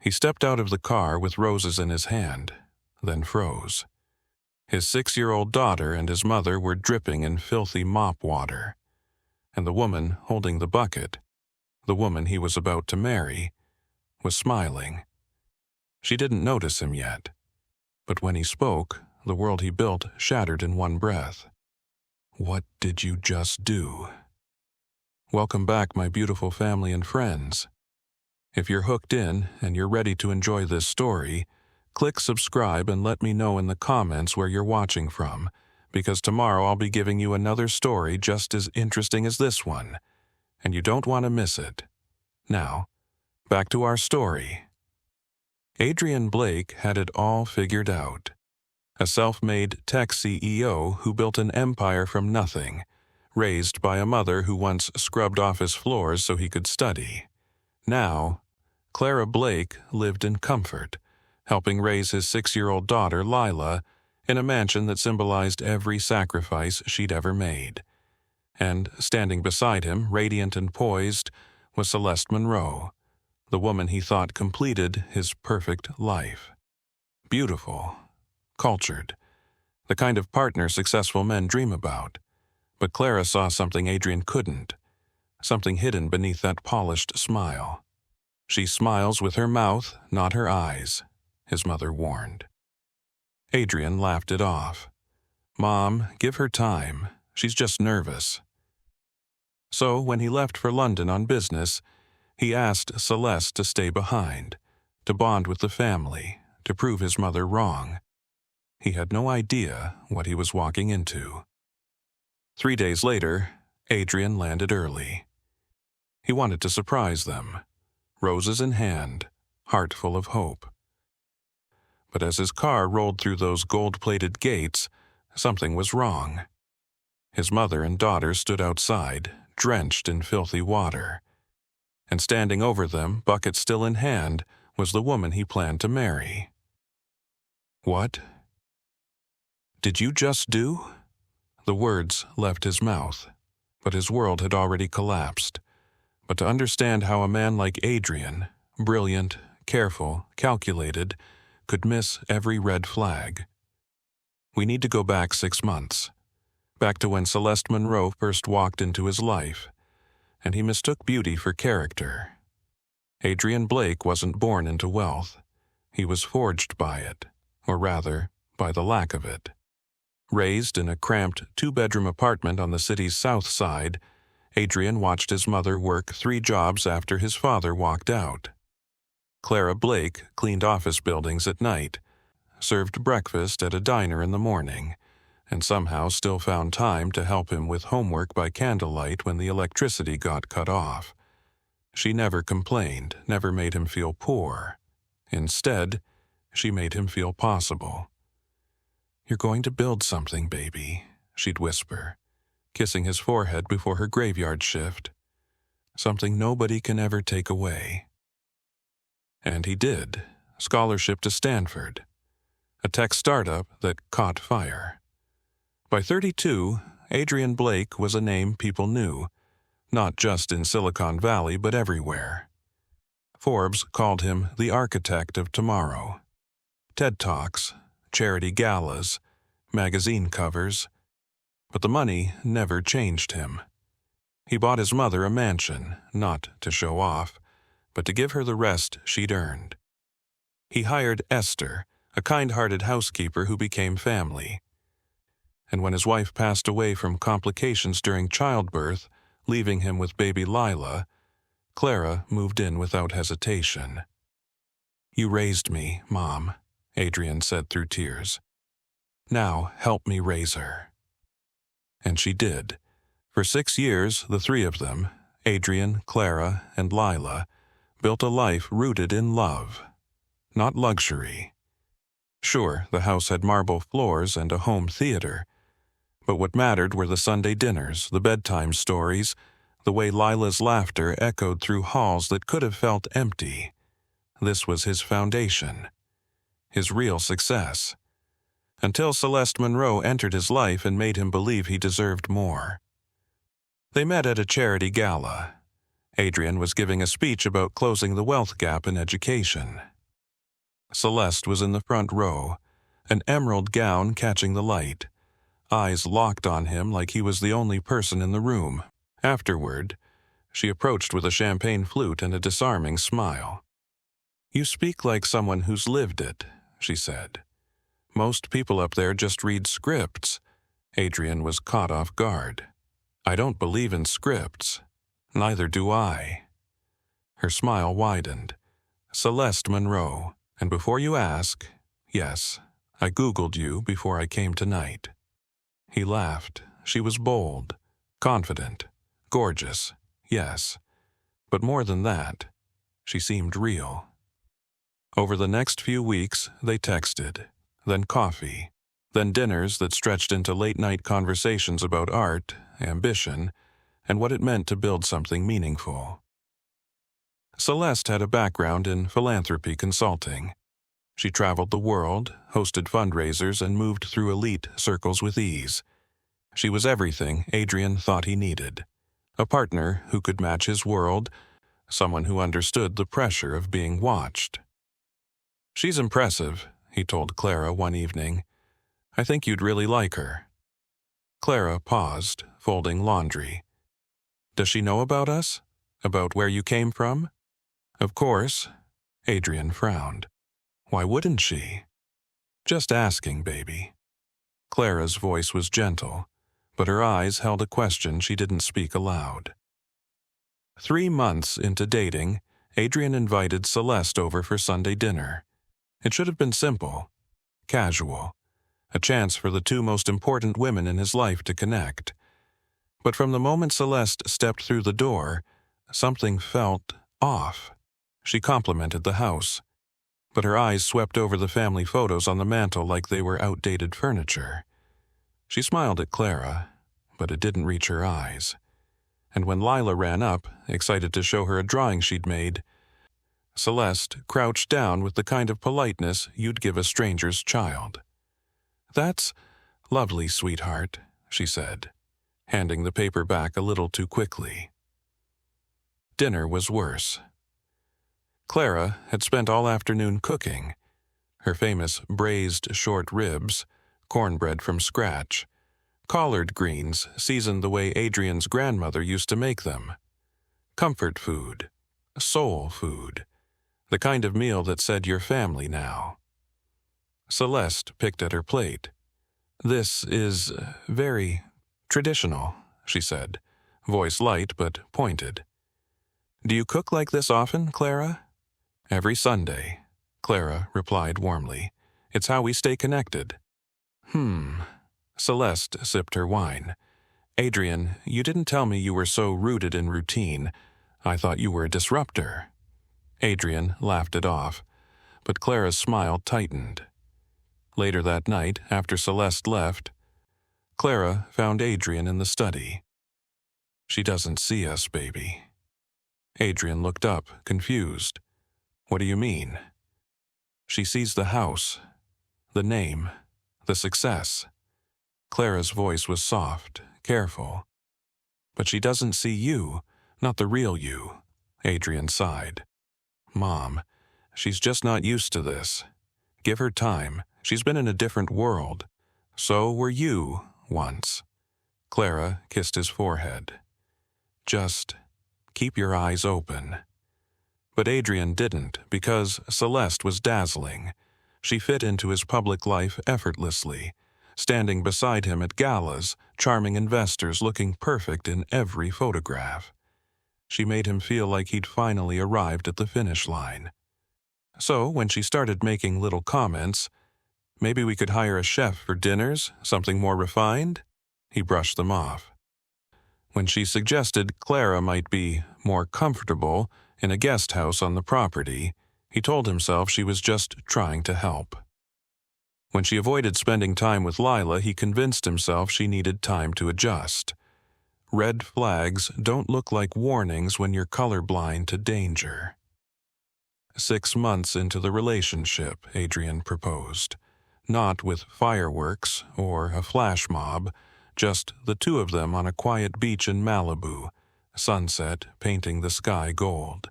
He stepped out of the car with roses in his hand, then froze. His 6-year-old daughter and his mother were dripping in filthy mop water, and the woman holding the bucket, the woman he was about to marry, was smiling. She didn't notice him yet, but when he spoke, the world he built shattered in one breath. What did you just do? Welcome back, my beautiful family and friends. If you're hooked in and you're ready to enjoy this story, click subscribe and let me know in the comments where you're watching from, because tomorrow I'll be giving you another story just as interesting as this one, and you don't want to miss it. Now, back to our story. Adrian Blake had it all figured out. A self-made tech CEO who built an empire from nothing, raised by a mother who once scrubbed off his floors so he could study. Now, Clara Blake lived in comfort, helping raise his 6-year-old daughter, Lila, in a mansion that symbolized every sacrifice she'd ever made. And standing beside him, radiant and poised, was Celeste Monroe, the woman he thought completed his perfect life. Beautiful, cultured, the kind of partner successful men dream about. But Clara saw something Adrian couldn't, something hidden beneath that polished smile. She smiles with her mouth, not her eyes, his mother warned. Adrian laughed it off. Mom, give her time. She's just nervous. So when he left for London on business, he asked Celeste to stay behind, to bond with the family, to prove his mother wrong. He had no idea what he was walking into. 3 days later, Adrian landed early. He wanted to surprise them, roses in hand, heart full of hope. But as his car rolled through those gold-plated gates, something was wrong. His mother and daughter stood outside, drenched in filthy water. And standing over them, bucket still in hand, was the woman he planned to marry. What did you just do? The words left his mouth, but his world had already collapsed. But to understand how a man like Adrian, brilliant, careful, calculated, could miss every red flag. We need to go back 6 months, back to when Celeste Monroe first walked into his life, and he mistook beauty for character. Adrian Blake wasn't born into wealth. He was forged by it, or rather, by the lack of it. Raised in a cramped 2-bedroom apartment on the city's south side, Adrian watched his mother work 3 jobs after his father walked out. Clara Blake cleaned office buildings at night, served breakfast at a diner in the morning, and somehow still found time to help him with homework by candlelight when the electricity got cut off. She never complained, never made him feel poor. Instead, she made him feel possible. "You're going to build something, baby," she'd whisper, kissing his forehead before her graveyard shift. "Something nobody can ever take away." And he did. Scholarship to Stanford, a tech startup that caught fire. By 32, Adrian Blake was a name people knew, not just in Silicon Valley but everywhere. Forbes called him the architect of tomorrow. TED Talks, charity galas, magazine covers. But the money never changed him. He bought his mother a mansion, not to show off, but to give her the rest she'd earned. He hired Esther, a kind-hearted housekeeper who became family. And when his wife passed away from complications during childbirth, leaving him with baby Lila, Clara moved in without hesitation. "You raised me, Mom," Adrian said through tears. "Now help me raise her." And she did. For 6 years, the 3 of them, Adrian, Clara, and Lila, built a life rooted in love, not luxury. Sure, the house had marble floors and a home theater, but what mattered were the Sunday dinners, the bedtime stories, the way Lila's laughter echoed through halls that could have felt empty. This was his foundation, his real success. Until Celeste Monroe entered his life and made him believe he deserved more. They met at a charity gala. Adrian was giving a speech about closing the wealth gap in education, Celeste was in the front row, an emerald gown catching the light, eyes locked on him like he was the only person in the room. Afterward, she approached with a champagne flute and a disarming smile. "You speak like someone who's lived it," she said. "Most people up there just read scripts." Adrian was caught off guard. "I don't believe in scripts. Neither do I." Her smile widened. "Celeste Monroe, and before you ask, yes, I Googled you before I came tonight." He laughed. She was bold, confident, gorgeous, yes. But more than that, she seemed real. Over the next few weeks, they texted, then coffee, then dinners that stretched into late-night conversations about art, ambition, and what it meant to build something meaningful. Celeste had a background in philanthropy consulting. She traveled the world, hosted fundraisers, and moved through elite circles with ease. She was everything Adrian thought he needed. A partner who could match his world, someone who understood the pressure of being watched. "She's impressive," he told Clara one evening. "I think you'd really like her." Clara paused, folding laundry. "Does she know about us? About where you came from?" "Of course." Adrian frowned. "Why wouldn't she?" "Just asking, baby." Clara's voice was gentle, but her eyes held a question she didn't speak aloud. 3 months into dating, Adrian invited Celeste over for Sunday dinner. It should have been simple, casual, a chance for the two most important women in his life to connect. But from the moment Celeste stepped through the door, something felt off. She complimented the house, but her eyes swept over the family photos on the mantel like they were outdated furniture. She smiled at Clara, but it didn't reach her eyes. And when Lila ran up, excited to show her a drawing she'd made, Celeste crouched down with the kind of politeness you'd give a stranger's child. "That's lovely, sweetheart," she said, handing the paper back a little too quickly. Dinner was worse. Clara had spent all afternoon cooking. Her famous braised short ribs, cornbread from scratch, collard greens seasoned the way Adrian's grandmother used to make them. Comfort food, soul food, the kind of meal that said you're family now. Celeste picked at her plate. "This is very traditional," she said, voice light but pointed. "Do you cook like this often, Clara?" "Every Sunday," Clara replied warmly. "It's how we stay connected." Celeste sipped her wine. "Adrian, you didn't tell me you were so rooted in routine. I thought you were a disruptor." Adrian laughed it off, but Clara's smile tightened. Later that night, after Celeste left, Clara found Adrian in the study. "She doesn't see us, baby." Adrian looked up, confused. "What do you mean?" "She sees the house, the name, the success." Clara's voice was soft, careful. "But she doesn't see you, not the real you," Adrian sighed. "Mom, she's just not used to this. Give her time. She's been in a different world. So were you, once." Clara kissed his forehead. "Just keep your eyes open." But Adrian didn't, because Celeste was dazzling. She fit into his public life effortlessly, standing beside him at galas, charming investors looking perfect in every photograph. She made him feel like he'd finally arrived at the finish line. So when she started making little comments, "Maybe we could hire a chef for dinners, something more refined," he brushed them off. When she suggested Clara might be more comfortable in a guest house on the property, he told himself she was just trying to help. When she avoided spending time with Lila, he convinced himself she needed time to adjust. Red flags don't look like warnings when you're colorblind to danger. 6 months into the relationship, Adrian proposed. Not with fireworks or a flash mob, just the two of them on a quiet beach in Malibu, sunset painting the sky gold.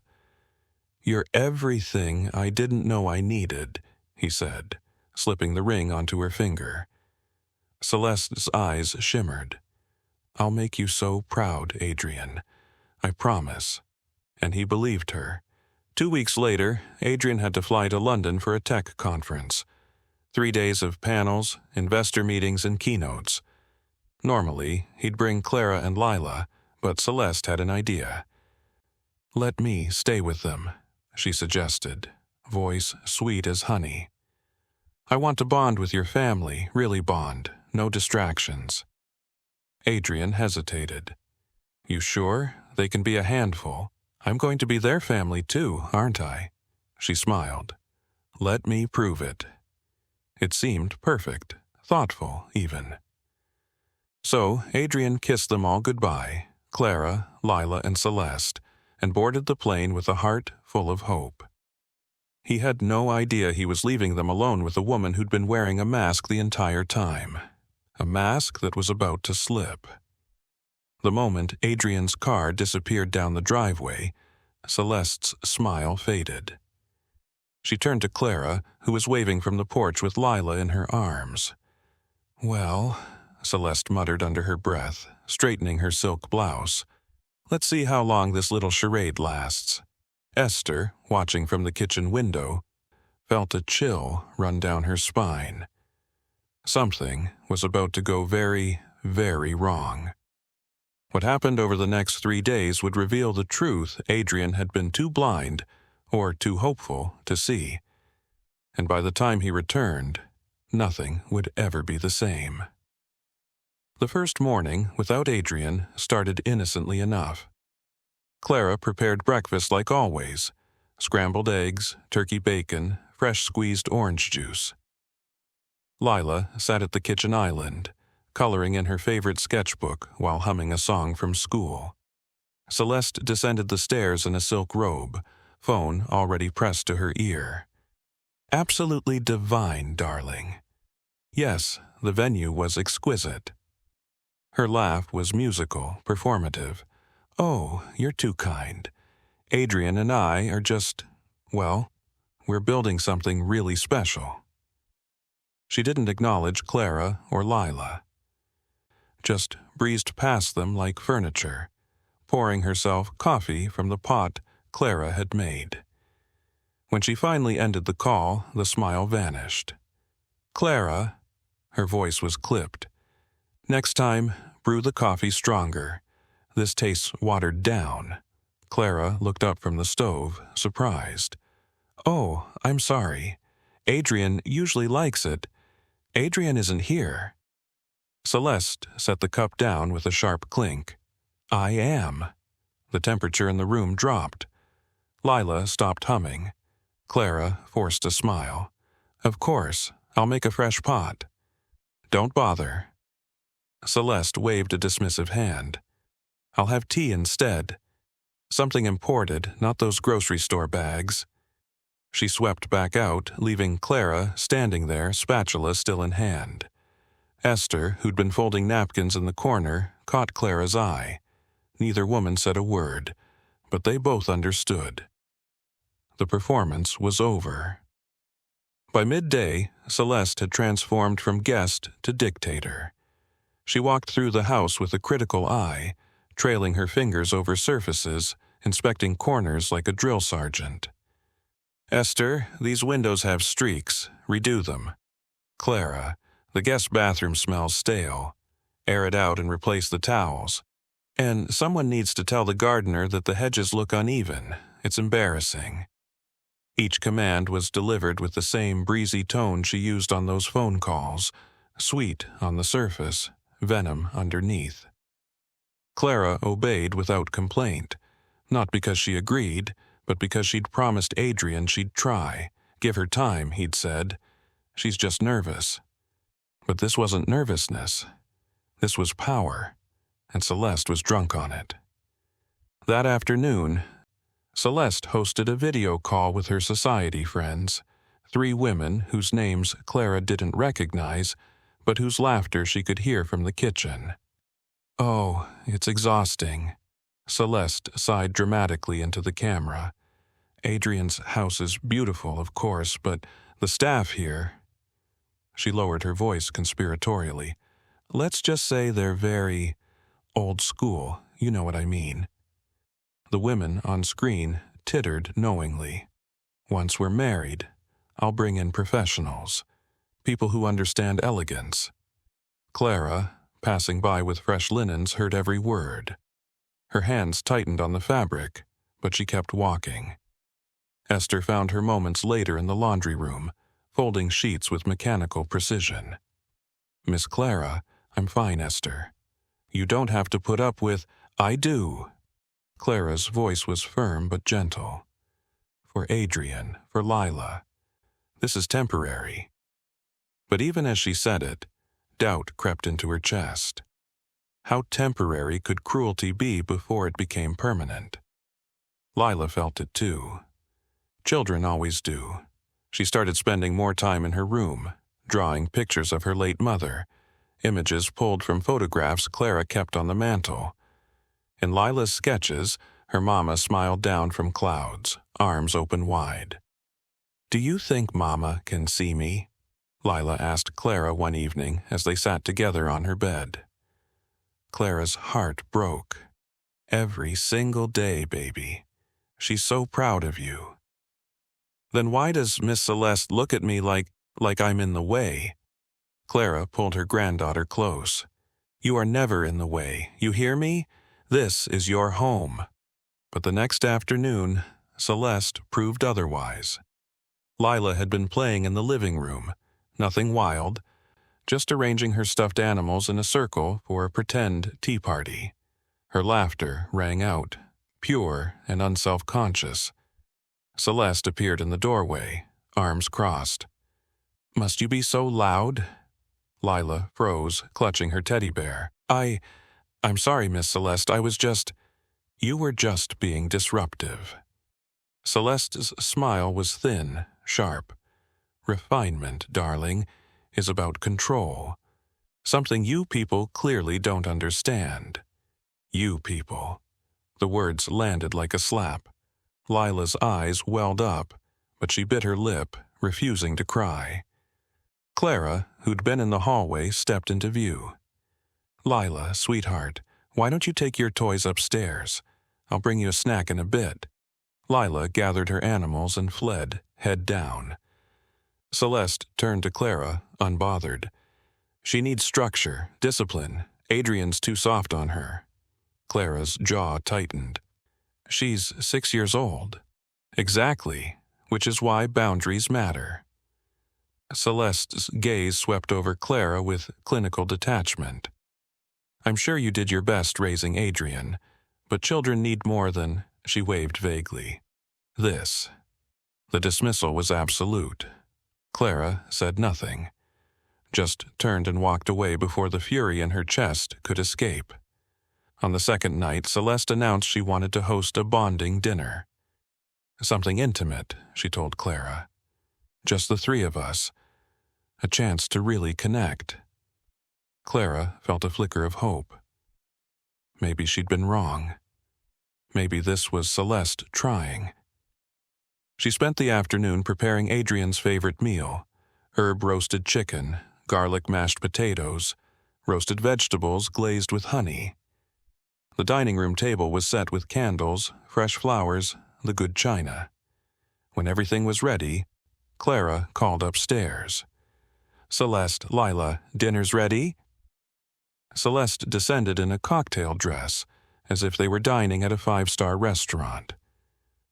"You're everything I didn't know I needed," he said, slipping the ring onto her finger. Celeste's eyes shimmered. "I'll make you so proud, Adrian. I promise." And he believed her. 2 weeks later, Adrian had to fly to London for a tech conference. 3 days of panels, investor meetings, and keynotes. Normally, he'd bring Clara and Lila, but Celeste had an idea. "Let me stay with them," she suggested, voice sweet as honey. "I want to bond with your family, really bond, no distractions." Adrian hesitated. "You sure? They can be a handful. I'm going to be their family too, aren't I?" She smiled. "Let me prove it." It seemed perfect, thoughtful even. So Adrian kissed them all goodbye, Clara, Lila, and Celeste, and boarded the plane with a heart full of hope. He had no idea he was leaving them alone with a woman who'd been wearing a mask the entire time. A mask that was about to slip. The moment Adrian's car disappeared down the driveway, Celeste's smile faded. She turned to Clara, who was waving from the porch with Lila in her arms. "Well," Celeste muttered under her breath, straightening her silk blouse, "let's see how long this little charade lasts." Esther, watching from the kitchen window, felt a chill run down her spine. Something was about to go very, very wrong. What happened over the next 3 days would reveal the truth Adrian had been too blind or too hopeful to see. And by the time he returned, nothing would ever be the same. The first morning, without Adrian, started innocently enough. Clara prepared breakfast like always: scrambled eggs, turkey bacon, fresh squeezed orange juice. Lila sat at the kitchen island, coloring in her favorite sketchbook while humming a song from school. Celeste descended the stairs in a silk robe, phone already pressed to her ear. Absolutely divine, darling. Yes, the venue was exquisite. Her laugh was musical, performative. "Oh, you're too kind. Adrian and I are just, well, we're building something really special." She didn't acknowledge Clara or Lila. Just breezed past them like furniture, pouring herself coffee from the pot Clara had made. When she finally ended the call, the smile vanished. "Clara," her voice was clipped, "next time, brew the coffee stronger. This tastes watered down." Clara looked up from the stove, surprised. "Oh, I'm sorry. Adrian usually likes it. Adrian isn't here." Celeste set the cup down with a sharp clink. "I am." The temperature in the room dropped. Lila stopped humming. Clara forced a smile. "Of course, I'll make a fresh pot." "Don't bother." Celeste waved a dismissive hand. "I'll have tea instead. Something imported, not those grocery store bags." She swept back out, leaving Clara standing there, spatula still in hand. Esther, who'd been folding napkins in the corner, caught Clara's eye. Neither woman said a word, but they both understood. The performance was over. By midday, Celeste had transformed from guest to dictator. She walked through the house with a critical eye, trailing her fingers over surfaces, inspecting corners like a drill sergeant. "Esther, these windows have streaks. Redo them." "Clara, the guest bathroom smells stale. Air it out and replace the towels. And someone needs to tell the gardener that the hedges look uneven. It's embarrassing." Each command was delivered with the same breezy tone she used on those phone calls, sweet on the surface, venom underneath. Clara obeyed without complaint, not because she agreed, but because she'd promised Adrian she'd try. Give her time, he'd said. She's just nervous. But this wasn't nervousness. This was power, and Celeste was drunk on it. That afternoon, Celeste hosted a video call with her society friends, 3 women whose names Clara didn't recognize, but whose laughter she could hear from the kitchen. "Oh, it's exhausting." Celeste sighed dramatically into the camera. "Adrian's house is beautiful, of course, but The staff here," she lowered her voice conspiratorially, "let's just say they're very old school, you know what I mean." The women on screen tittered knowingly. "Once we're married, I'll bring in professionals, people who understand elegance." Clara, passing by with fresh linens, heard every word. Her hands tightened on the fabric, but she kept walking. Esther found her moments later in the laundry room, folding sheets with mechanical precision. "Miss Clara, I'm fine, Esther. You don't have to put up with—" "I do." Clara's voice was firm but gentle. "For Adrian, for Lila. This is temporary." But even as she said it, doubt crept into her chest. How temporary could cruelty be before it became permanent? Lila felt it too. Children always do. She started spending more time in her room, drawing pictures of her late mother, images pulled from photographs Clara kept on the mantel. In Lila's sketches, her mama smiled down from clouds, arms open wide. "Do you think Mama can see me?" Lila asked Clara one evening as they sat together on her bed. Clara's heart broke. "Every single day, baby. She's so proud of you." "Then why does Miss Celeste look at me like I'm in the way?" Clara pulled her granddaughter close. "You are never in the way, you hear me? This is your home." But the next afternoon, Celeste proved otherwise. Lila had been playing in the living room, nothing wild, just arranging her stuffed animals in a circle for a pretend tea party. Her laughter rang out, pure and unself-conscious. Celeste appeared in the doorway, arms crossed. "Must you be so loud?" Lila froze, clutching her teddy bear. I'm sorry, Miss Celeste, I was just—" "You were just being disruptive." Celeste's smile was thin, sharp. "Refinement, darling, is about control. Something you people clearly don't understand. You people." The words landed like a slap. Lila's eyes welled up, but she bit her lip, refusing to cry. Clara, who'd been in the hallway, stepped into view. "Lila, sweetheart, why don't you take your toys upstairs? I'll bring you a snack in a bit." Lila gathered her animals and fled, head down. Celeste turned to Clara, unbothered. "She needs structure, discipline. Adrian's too soft on her." Clara's jaw tightened. "She's 6 years old." "Exactly, which is why boundaries matter." Celeste's gaze swept over Clara with clinical detachment. "I'm sure you did your best raising Adrian, but children need more than—" She waved vaguely. "This." The dismissal was absolute. Clara said nothing, just turned and walked away before the fury in her chest could escape. On the second night, Celeste announced she wanted to host a bonding dinner. "Something intimate," she told Clara. "Just the three of us. A chance to really connect." Clara felt a flicker of hope. Maybe she'd been wrong. Maybe this was Celeste trying. She spent the afternoon preparing Adrian's favorite meal: herb-roasted chicken, garlic mashed potatoes, roasted vegetables glazed with honey. The dining room table was set with candles, fresh flowers, the good china. When everything was ready, Clara called upstairs. "Celeste, Lila, dinner's ready?" Celeste descended in a cocktail dress, as if they were dining at a 5-star restaurant.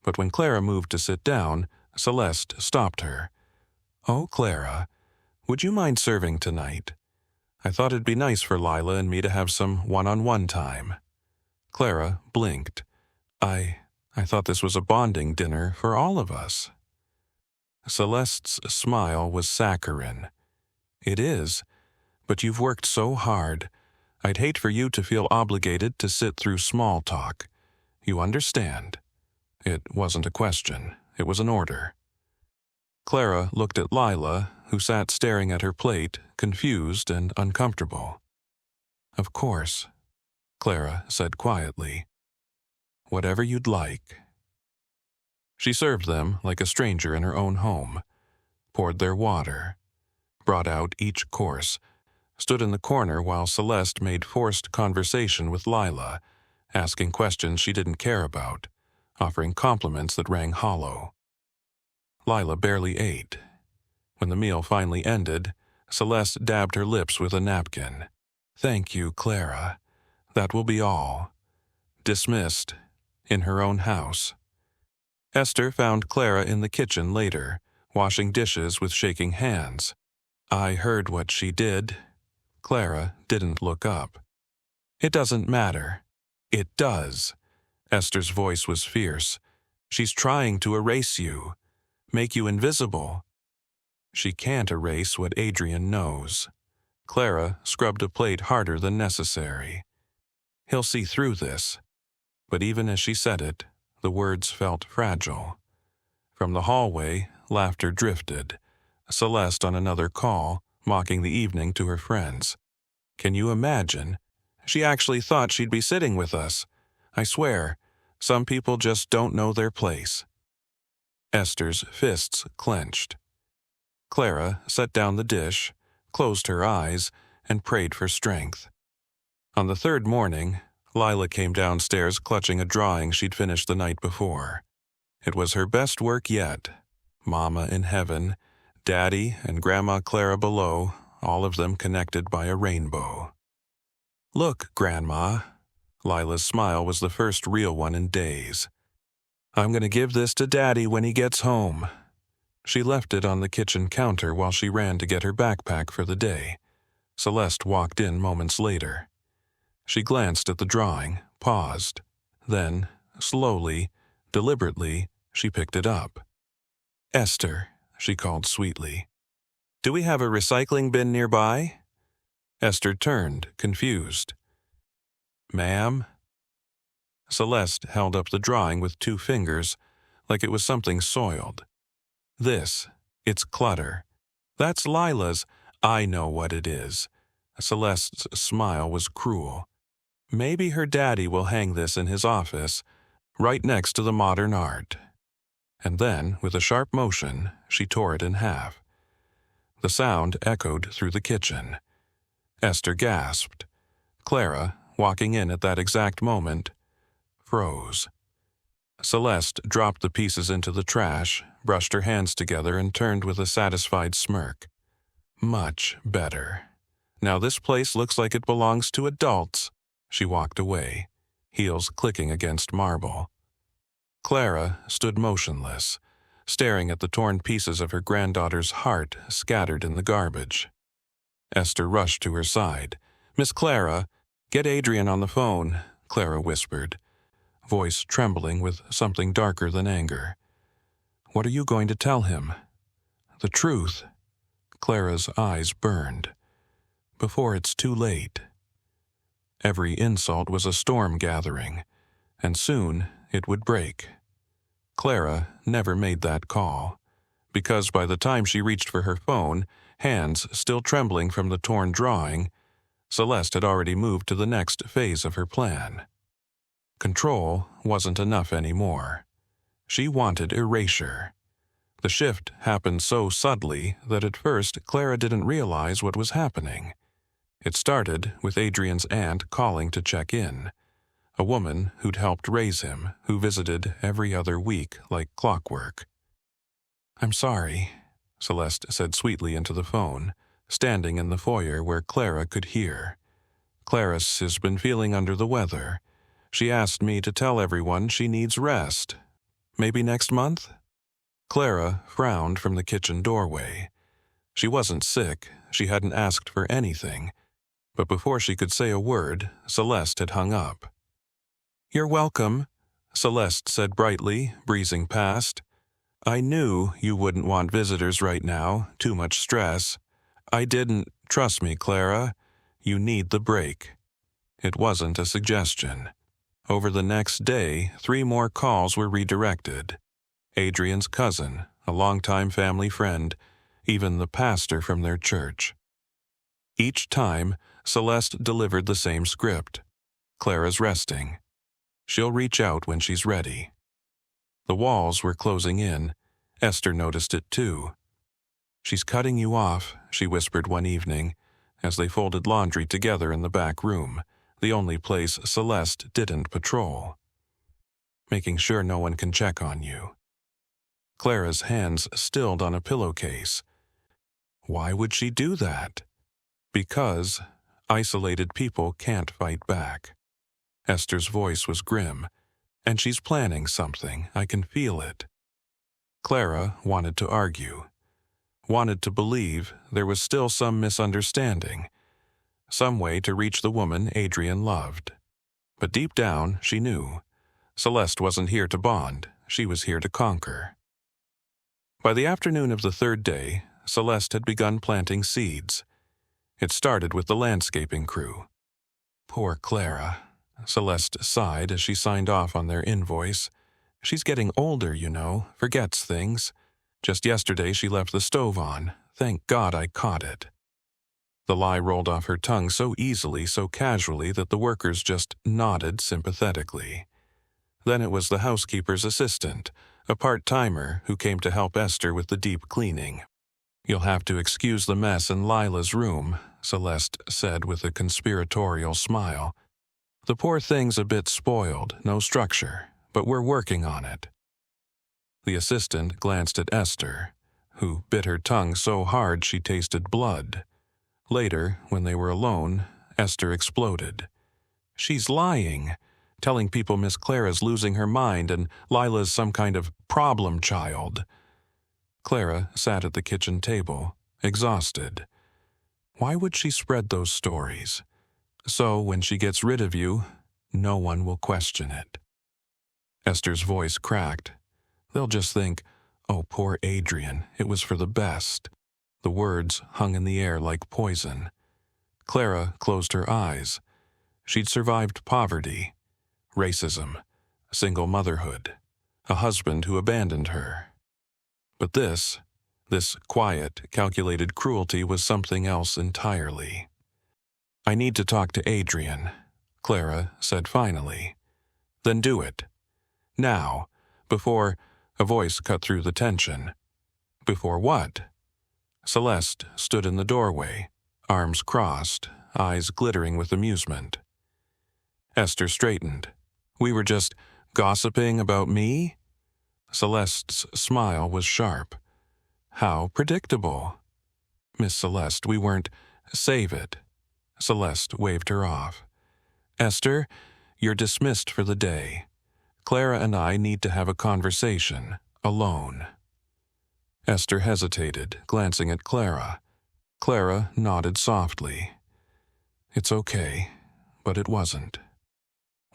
But when Clara moved to sit down, Celeste stopped her. "Oh, Clara, would you mind serving tonight? I thought it'd be nice for Lila and me to have some one-on-one time." Clara blinked. I thought this was a bonding dinner for all of us." Celeste's smile was saccharine. "It is, but you've worked so hard. I'd hate for you to feel obligated to sit through small talk. You understand?" It wasn't a question. It was an order. Clara looked at Lila, who sat staring at her plate, confused and uncomfortable. "Of course," Clara said quietly. "Whatever you'd like." She served them like a stranger in her own home, poured their water, brought out each course, stood in the corner while Celeste made forced conversation with Lila, asking questions she didn't care about, offering compliments that rang hollow. Lila barely ate. When the meal finally ended, Celeste dabbed her lips with a napkin. "Thank you, Clara. That will be all." Dismissed, in her own house. Esther found Clara in the kitchen later, washing dishes with shaking hands. "I heard what she did." Clara didn't look up. "It doesn't matter." "It does." Esther's voice was fierce. "She's trying to erase you, make you invisible." "She can't erase what Adrian knows." Clara scrubbed a plate harder than necessary. "He'll see through this." But even as she said it, the words felt fragile. From the hallway, laughter drifted. Celeste on another call, mocking the evening to her friends. "Can you imagine? She actually thought she'd be sitting with us. I swear, some people just don't know their place." Esther's fists clenched. Clara set down the dish, closed her eyes, and prayed for strength. On the third morning, Lila came downstairs clutching a drawing she'd finished the night before. It was her best work yet. Mama in heaven, Daddy and Grandma Clara below, all of them connected by a rainbow. "Look, Grandma." Lila's smile was the first real one in days. "I'm going to give this to Daddy when he gets home." She left it on the kitchen counter while she ran to get her backpack for the day. Celeste walked in moments later. She glanced at the drawing, paused. Then, slowly, deliberately, she picked it up. "Esther," she called sweetly. "Do we have a recycling bin nearby?" Esther turned, confused. "Ma'am?" Celeste held up the drawing with 2 fingers, like it was something soiled. It's clutter. That's Lila's. I know what it is." Celeste's smile was cruel. "Maybe her daddy will hang this in his office, right next to the modern art." And then, with a sharp motion, she tore it in half. The sound echoed through the kitchen. Esther gasped. Clara, walking in at that exact moment, froze. Celeste dropped the pieces into the trash, brushed her hands together, and turned with a satisfied smirk. "Much better. Now this place looks like it belongs to adults." She walked away, heels clicking against marble. Clara stood motionless, staring at the torn pieces of her granddaughter's heart scattered in the garbage. Esther rushed to her side. "Miss Clara, get Adrian on the phone," Clara whispered, voice trembling with something darker than anger. "What are you going to tell him?" "The truth." Clara's eyes burned. "Before it's too late." Every insult was a storm gathering, and soon it would break. Clara never made that call, because by the time she reached for her phone, hands still trembling from the torn drawing, Celeste had already moved to the next phase of her plan. Control wasn't enough anymore. She wanted erasure. The shift happened so subtly that at first Clara didn't realize what was happening. It started with Adrian's aunt calling to check in, a woman who'd helped raise him, who visited every other week like clockwork. "I'm sorry," Celeste said sweetly into the phone, standing in the foyer where Clara could hear. "Clarice has been feeling under the weather. She asked me to tell everyone she needs rest. Maybe next month?" Clara frowned from the kitchen doorway. She wasn't sick, she hadn't asked for anything, but before she could say a word, Celeste had hung up. "You're welcome," Celeste said brightly, breezing past. "I knew you wouldn't want visitors right now, too much stress. I didn't. Trust me, Clara. You need the break." It wasn't a suggestion. Over the next day, 3 more calls were redirected. Adrian's cousin, a longtime family friend, even the pastor from their church. Each time, Celeste delivered the same script. "Clara's resting. She'll reach out when she's ready." The walls were closing in. Esther noticed it too. "She's cutting you off," she whispered one evening, as they folded laundry together in the back room, the only place Celeste didn't patrol. "Making sure no one can check on you." Clara's hands stilled on a pillowcase. Why would she do that? Because isolated people can't fight back. Esther's voice was grim. "And she's planning something, I can feel it." Clara wanted to argue, wanted to believe there was still some misunderstanding, some way to reach the woman Adrian loved. But deep down, she knew. Celeste wasn't here to bond, she was here to conquer. By the afternoon of the third day, Celeste had begun planting seeds. It started with the landscaping crew. "Poor Clara," Celeste sighed as she signed off on their invoice. "She's getting older, you know, forgets things. Just yesterday she left the stove on. Thank God I caught it." The lie rolled off her tongue so easily, so casually, that the workers just nodded sympathetically. Then it was the housekeeper's assistant, a part-timer who came to help Esther with the deep cleaning. "You'll have to excuse the mess in Lila's room," Celeste said with a conspiratorial smile. "The poor thing's a bit spoiled, no structure, but we're working on it." The assistant glanced at Esther, who bit her tongue so hard she tasted blood. Later, when they were alone, Esther exploded. "She's lying, telling people Miss Clara's losing her mind and Lila's some kind of problem child." Clara sat at the kitchen table, exhausted. Why would she spread those stories? So when she gets rid of you, no one will question it. Esther's voice cracked. "They'll just think, 'Oh, poor Adrian, it was for the best.'" The words hung in the air like poison. Clara closed her eyes. She'd survived poverty, racism, single motherhood, a husband who abandoned her. But this quiet, calculated cruelty was something else entirely. "I need to talk to Adrian," Clara said finally. "Then do it. Now, before—" a voice cut through the tension. "Before what?" Celeste stood in the doorway, arms crossed, eyes glittering with amusement. Esther straightened. "We were just gossiping about me?" Celeste's smile was sharp. "How predictable." "Miss Celeste, we weren't—" "Save it." Celeste waved her off. "Esther, you're dismissed for the day. Clara and I need to have a conversation, alone." Esther hesitated, glancing at Clara. Clara nodded softly. "It's okay," but it wasn't.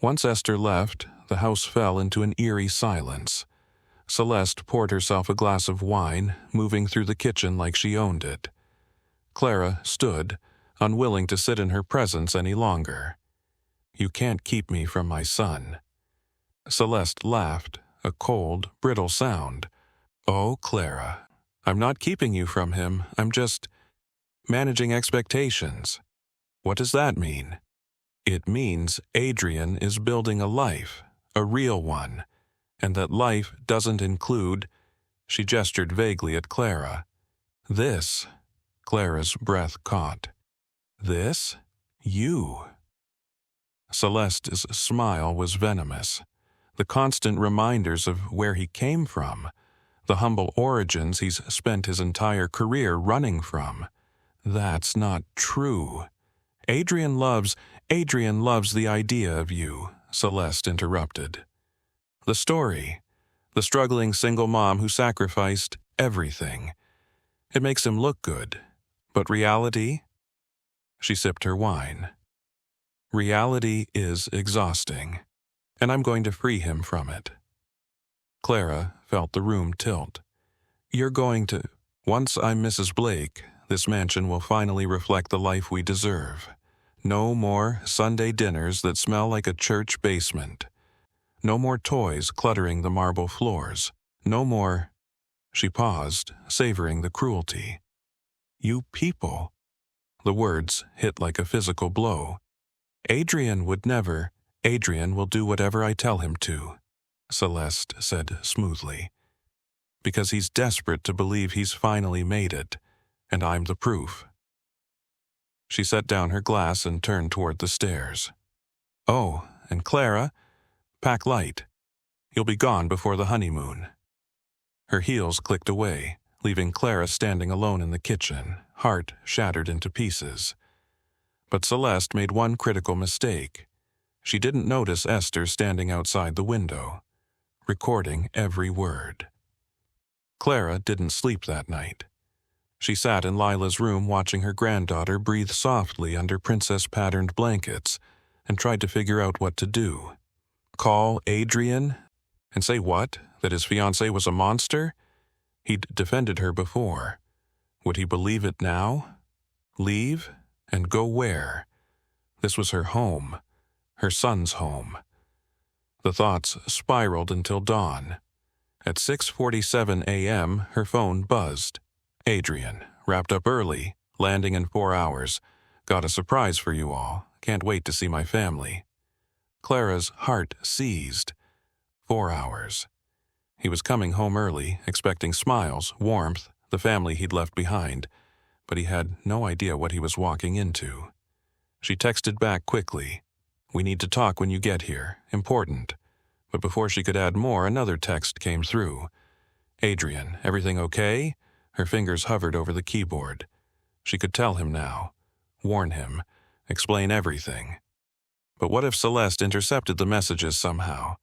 Once Esther left, the house fell into an eerie silence. Celeste poured herself a glass of wine, moving through the kitchen like she owned it. Clara stood, unwilling to sit in her presence any longer. "You can't keep me from my son." Celeste laughed, a cold, brittle sound. "Oh, Clara, I'm not keeping you from him, I'm just managing expectations." "What does that mean?" "It means Adrian is building a life, a real one, and that life doesn't include—" She gestured vaguely at Clara. "This." Clara's breath caught. "This? You." Celeste's smile was venomous. The constant reminders of where he came from, the humble origins he's spent his entire career running from. "That's not true." Adrian loves the idea of you," Celeste interrupted. "The story, the struggling single mom who sacrificed everything. It makes him look good. But reality?" She sipped her wine. "Reality is exhausting, and I'm going to free him from it." Clara felt the room tilt. "You're going to— Once I'm Mrs. Blake, this mansion will finally reflect the life we deserve. No more Sunday dinners that smell like a church basement. No more toys cluttering the marble floors. No more—" She paused, savoring the cruelty. "You people." The words hit like a physical blow. "Adrian would never—" "Adrian will do whatever I tell him to," Celeste said smoothly. "Because he's desperate to believe he's finally made it. and I'm the proof." She set down her glass and turned toward the stairs. "Oh, and Clara, pack light. You'll be gone before the honeymoon." Her heels clicked away, leaving Clara standing alone in the kitchen, heart shattered into pieces. But Celeste made one critical mistake. She didn't notice Esther standing outside the window, recording every word. Clara didn't sleep that night. She sat in Lila's room watching her granddaughter breathe softly under princess-patterned blankets and tried to figure out what to do. Call Adrian and say what? That his fiancée was a monster? He'd defended her before. Would he believe it now? Leave? And go where? This was her home, her son's home. The thoughts spiraled until dawn. At 6:47 a.m., her phone buzzed. "Adrian, wrapped up early, landing in 4 hours. Got a surprise for you all. Can't wait to see my family." Clara's heart seized. 4 hours. He was coming home early, expecting smiles, warmth, the family he'd left behind, but he had no idea what he was walking into. She texted back quickly, "We need to talk when you get here. Important." But before she could add more, another text came through. "Adrian, everything okay?" Her fingers hovered over the keyboard. She could tell him now, warn him, explain everything. But what if Celeste intercepted the messages somehow?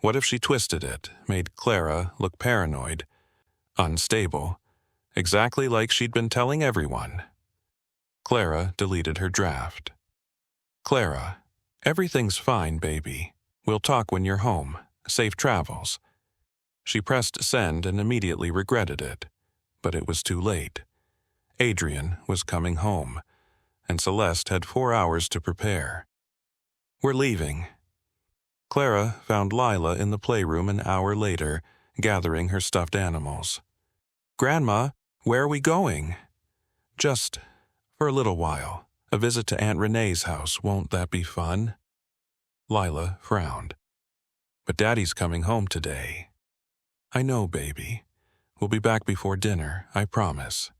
What if she twisted it, made Clara look paranoid, unstable, exactly like she'd been telling everyone? Clara deleted her draft. "Clara, everything's fine, baby. We'll talk when you're home. Safe travels." She pressed send and immediately regretted it, but it was too late. Adrian was coming home, and Celeste had 4 hours to prepare. "We're leaving." Clara found Lila in the playroom an hour later, gathering her stuffed animals. "Grandma, where are we going?" "Just for a little while. A visit to Aunt Renee's house. Won't that be fun?" Lila frowned. "But Daddy's coming home today." "I know, baby. We'll be back before dinner, I promise."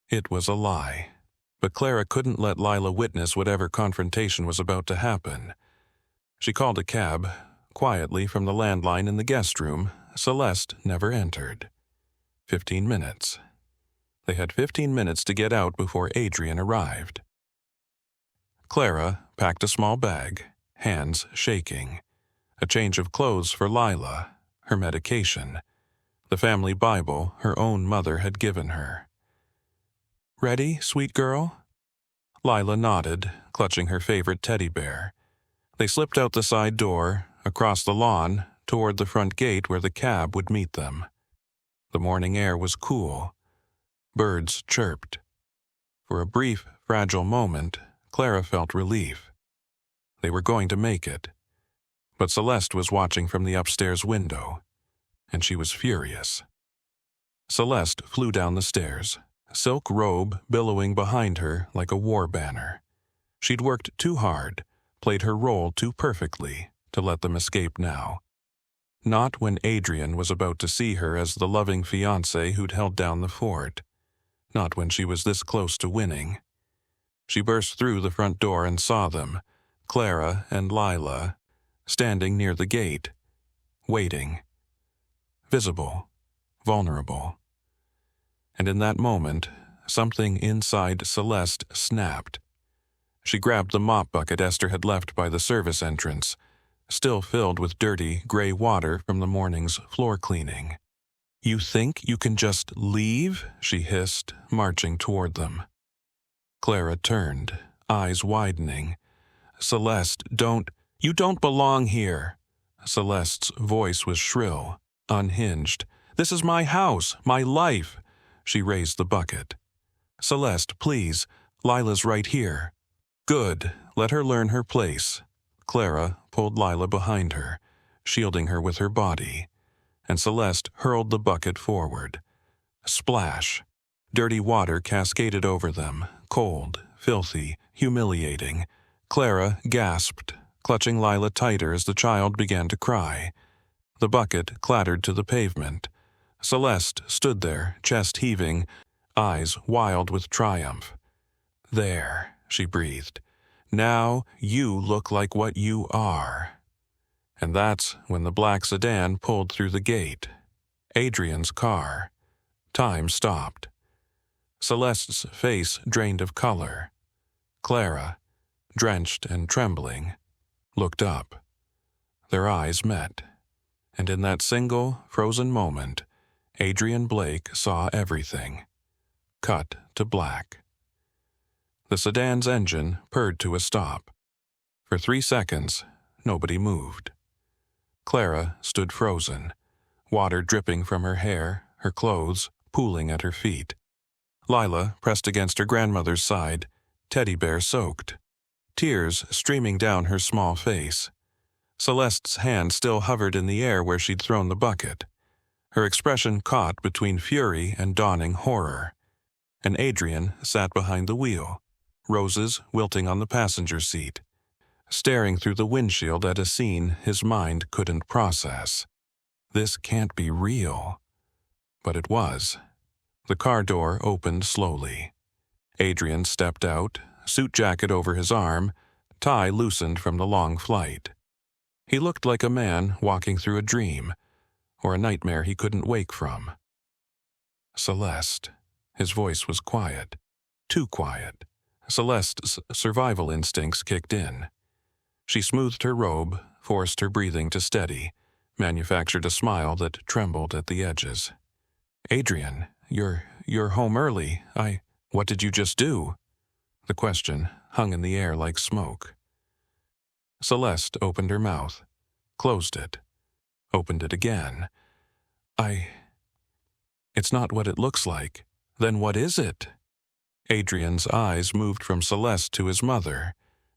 It was a lie, but Clara couldn't let Lila witness whatever confrontation was about to happen. She called a cab, quietly from the landline in the guest room. Celeste never entered. 15 minutes. They had 15 minutes to get out before Adrian arrived. Clara packed a small bag, hands shaking. A change of clothes for Lila, her medication, the family Bible her own mother had given her. "Ready, sweet girl?" Lila nodded, clutching her favorite teddy bear. They slipped out the side door, across the lawn, toward the front gate where the cab would meet them. The morning air was cool. Birds chirped. For a brief, fragile moment, Clara felt relief. They were going to make it. But Celeste was watching from the upstairs window, and she was furious. Celeste flew down the stairs, silk robe billowing behind her like a war banner. She'd worked too hard, played her role too perfectly, to let them escape now. Not when Adrian was about to see her as the loving fiancé who'd held down the fort. Not when she was this close to winning. She burst through the front door and saw them, Clara and Lila, standing near the gate, waiting. Visible, vulnerable. And in that moment, something inside Celeste snapped. She grabbed the mop bucket Esther had left by the service entrance, still filled with dirty, gray water from the morning's floor cleaning. "You think you can just leave?" she hissed, marching toward them. Clara turned, eyes widening. "Celeste, you don't belong here." Celeste's voice was shrill, unhinged. "This is my house, my life." She raised the bucket. "Celeste, please, Lila's right here." "Good, let her learn her place." Clara pulled Lila behind her, shielding her with her body, and Celeste hurled the bucket forward. Splash! Dirty water cascaded over them, cold, filthy, humiliating. Clara gasped, clutching Lila tighter as the child began to cry. The bucket clattered to the pavement. Celeste stood there, chest heaving, eyes wild with triumph. "There," she breathed. "Now you look like what you are." And that's when the black sedan pulled through the gate. Adrian's car. Time stopped. Celeste's face drained of color. Clara, drenched and trembling, looked up. Their eyes met. And in that single, frozen moment, Adrian Blake saw everything. Cut to black. The sedan's engine purred to a stop. For 3 seconds, nobody moved. Clara stood frozen, water dripping from her hair, her clothes pooling at her feet. Lila pressed against her grandmother's side, teddy bear soaked, tears streaming down her small face. Celeste's hand still hovered in the air where she'd thrown the bucket, her expression caught between fury and dawning horror. And Adrian sat behind the wheel, roses wilting on the passenger seat, staring through the windshield at a scene his mind couldn't process. This can't be real. But it was. The car door opened slowly. Adrian stepped out, suit jacket over his arm, tie loosened from the long flight. He looked like a man walking through a dream, or a nightmare he couldn't wake from. Celeste. His voice was quiet. Too quiet. Celeste's survival instincts kicked in. She smoothed her robe, forced her breathing to steady, manufactured a smile that trembled at the edges. "Adrian, you're home early. What did you just do?" The question hung in the air like smoke. Celeste opened her mouth, closed it, opened it again. It's not what it looks like. Then what is it?" Adrian's eyes moved from Celeste to his mother,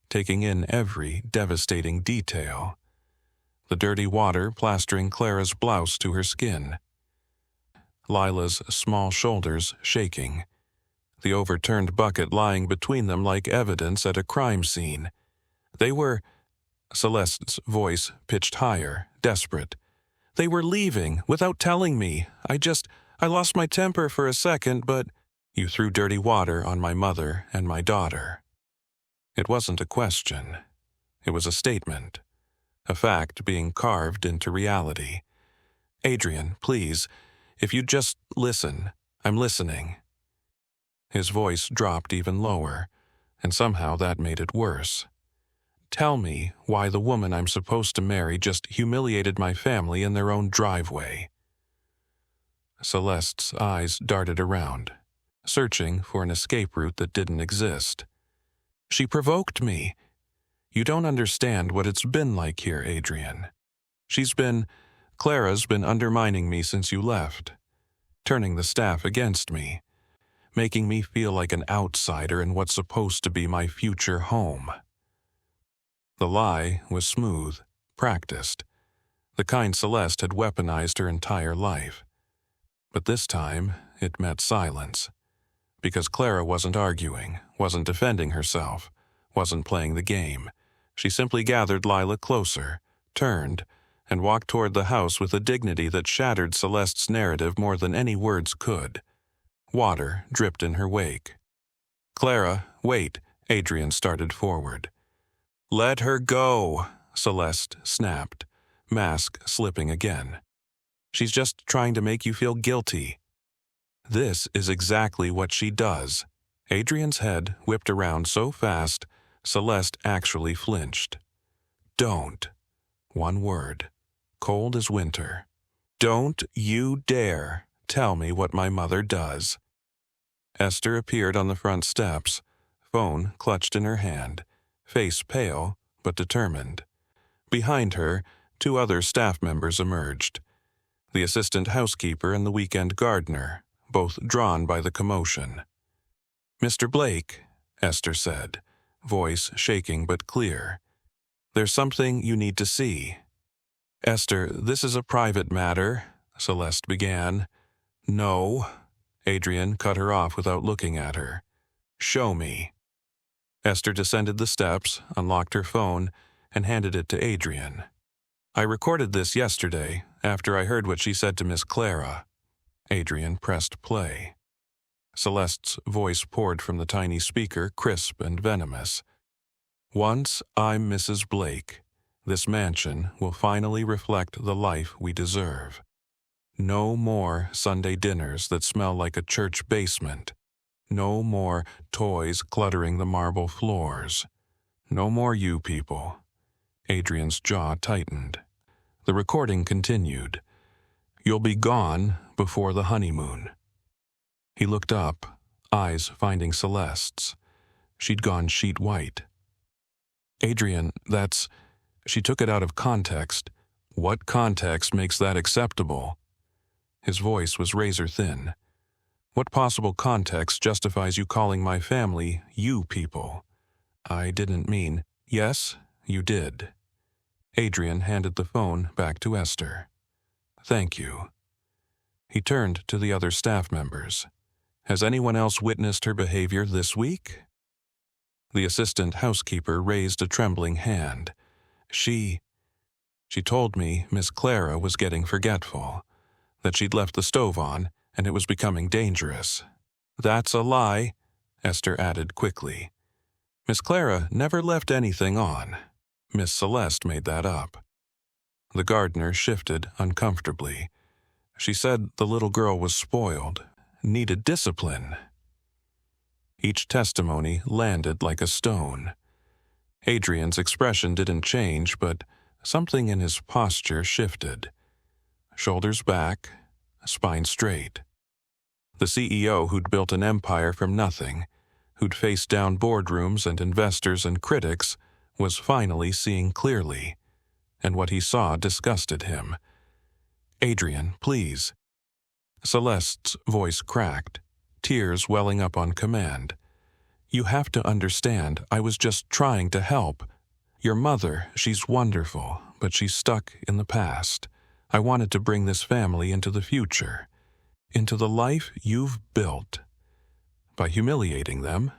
taking in every devastating detail. The dirty water plastering Clara's blouse to her skin. Lila's small shoulders shaking. The overturned bucket lying between them like evidence at a crime scene. They were... Celeste's voice pitched higher, desperate. "They were leaving, without telling me. I lost my temper for a second, but you threw dirty water on my mother and my daughter." It wasn't a question. It was a statement. A fact being carved into reality. "Adrian, please, if you'd just listen. I'm listening." His voice dropped even lower, and somehow that made it worse. "Tell me why the woman I'm supposed to marry just humiliated my family in their own driveway." Celeste's eyes darted around, searching for an escape route that didn't exist. "She provoked me. You don't understand what it's been like here, Adrian. Clara's been undermining me since you left, turning the staff against me, making me feel like an outsider in what's supposed to be my future home." The lie was smooth, practiced, the kind Celeste had weaponized her entire life. But this time, it met silence. Because Clara wasn't arguing, wasn't defending herself, wasn't playing the game. She simply gathered Lila closer, turned, and walked toward the house with a dignity that shattered Celeste's narrative more than any words could. Water dripped in her wake. "Clara, wait," Adrian started forward. "Let her go," Celeste snapped, mask slipping again. "She's just trying to make you feel guilty." This is exactly what she does. Adrian's head whipped around so fast, Celeste actually flinched. "Don't." One word. Cold as winter. "Don't you dare tell me what my mother does." Esther appeared on the front steps, phone clutched in her hand, face pale but determined. Behind her, 2 other staff members emerged. The assistant housekeeper and the weekend gardener, both drawn by the commotion. "Mr. Blake," Esther said, voice shaking but clear. "There's something you need to see." "Esther, this is a private matter," Celeste began. "No." Adrian cut her off without looking at her. "Show me." Esther descended the steps, unlocked her phone, and handed it to Adrian. "I recorded this yesterday, after I heard what she said to Miss Clara." Adrian pressed play. Celeste's voice poured from the tiny speaker, crisp and venomous. "Once I'm Mrs. Blake, this mansion will finally reflect the life we deserve. No more Sunday dinners that smell like a church basement. No more toys cluttering the marble floors. No more you people." Adrian's jaw tightened. The recording continued. "You'll be gone before the honeymoon." He looked up, eyes finding Celeste's. She'd gone sheet white. "Adrian, that's—" She took it out of context. "What context makes that acceptable?" His voice was razor thin. "What possible context justifies you calling my family you people?" "I didn't mean—" "Yes, you did." Adrian handed the phone back to Esther. "Thank you." He turned to the other staff members. "Has anyone else witnessed her behavior this week?" The assistant housekeeper raised a trembling hand. She told me Miss Clara was getting forgetful, that she'd left the stove on and it was becoming dangerous." "That's a lie," Esther added quickly. "Miss Clara never left anything on. Miss Celeste made that up." The gardener shifted uncomfortably. "She said the little girl was spoiled, needed discipline." Each testimony landed like a stone. Adrian's expression didn't change, but something in his posture shifted. Shoulders back, spine straight. The CEO who'd built an empire from nothing, who'd faced down boardrooms and investors and critics, was finally seeing clearly, and what he saw disgusted him. "Adrian, please." Celeste's voice cracked, tears welling up on command. "You have to understand, I was just trying to help. Your mother, she's wonderful, but she's stuck in the past. I wanted to bring this family into the future, into the life you've built. By humiliating them,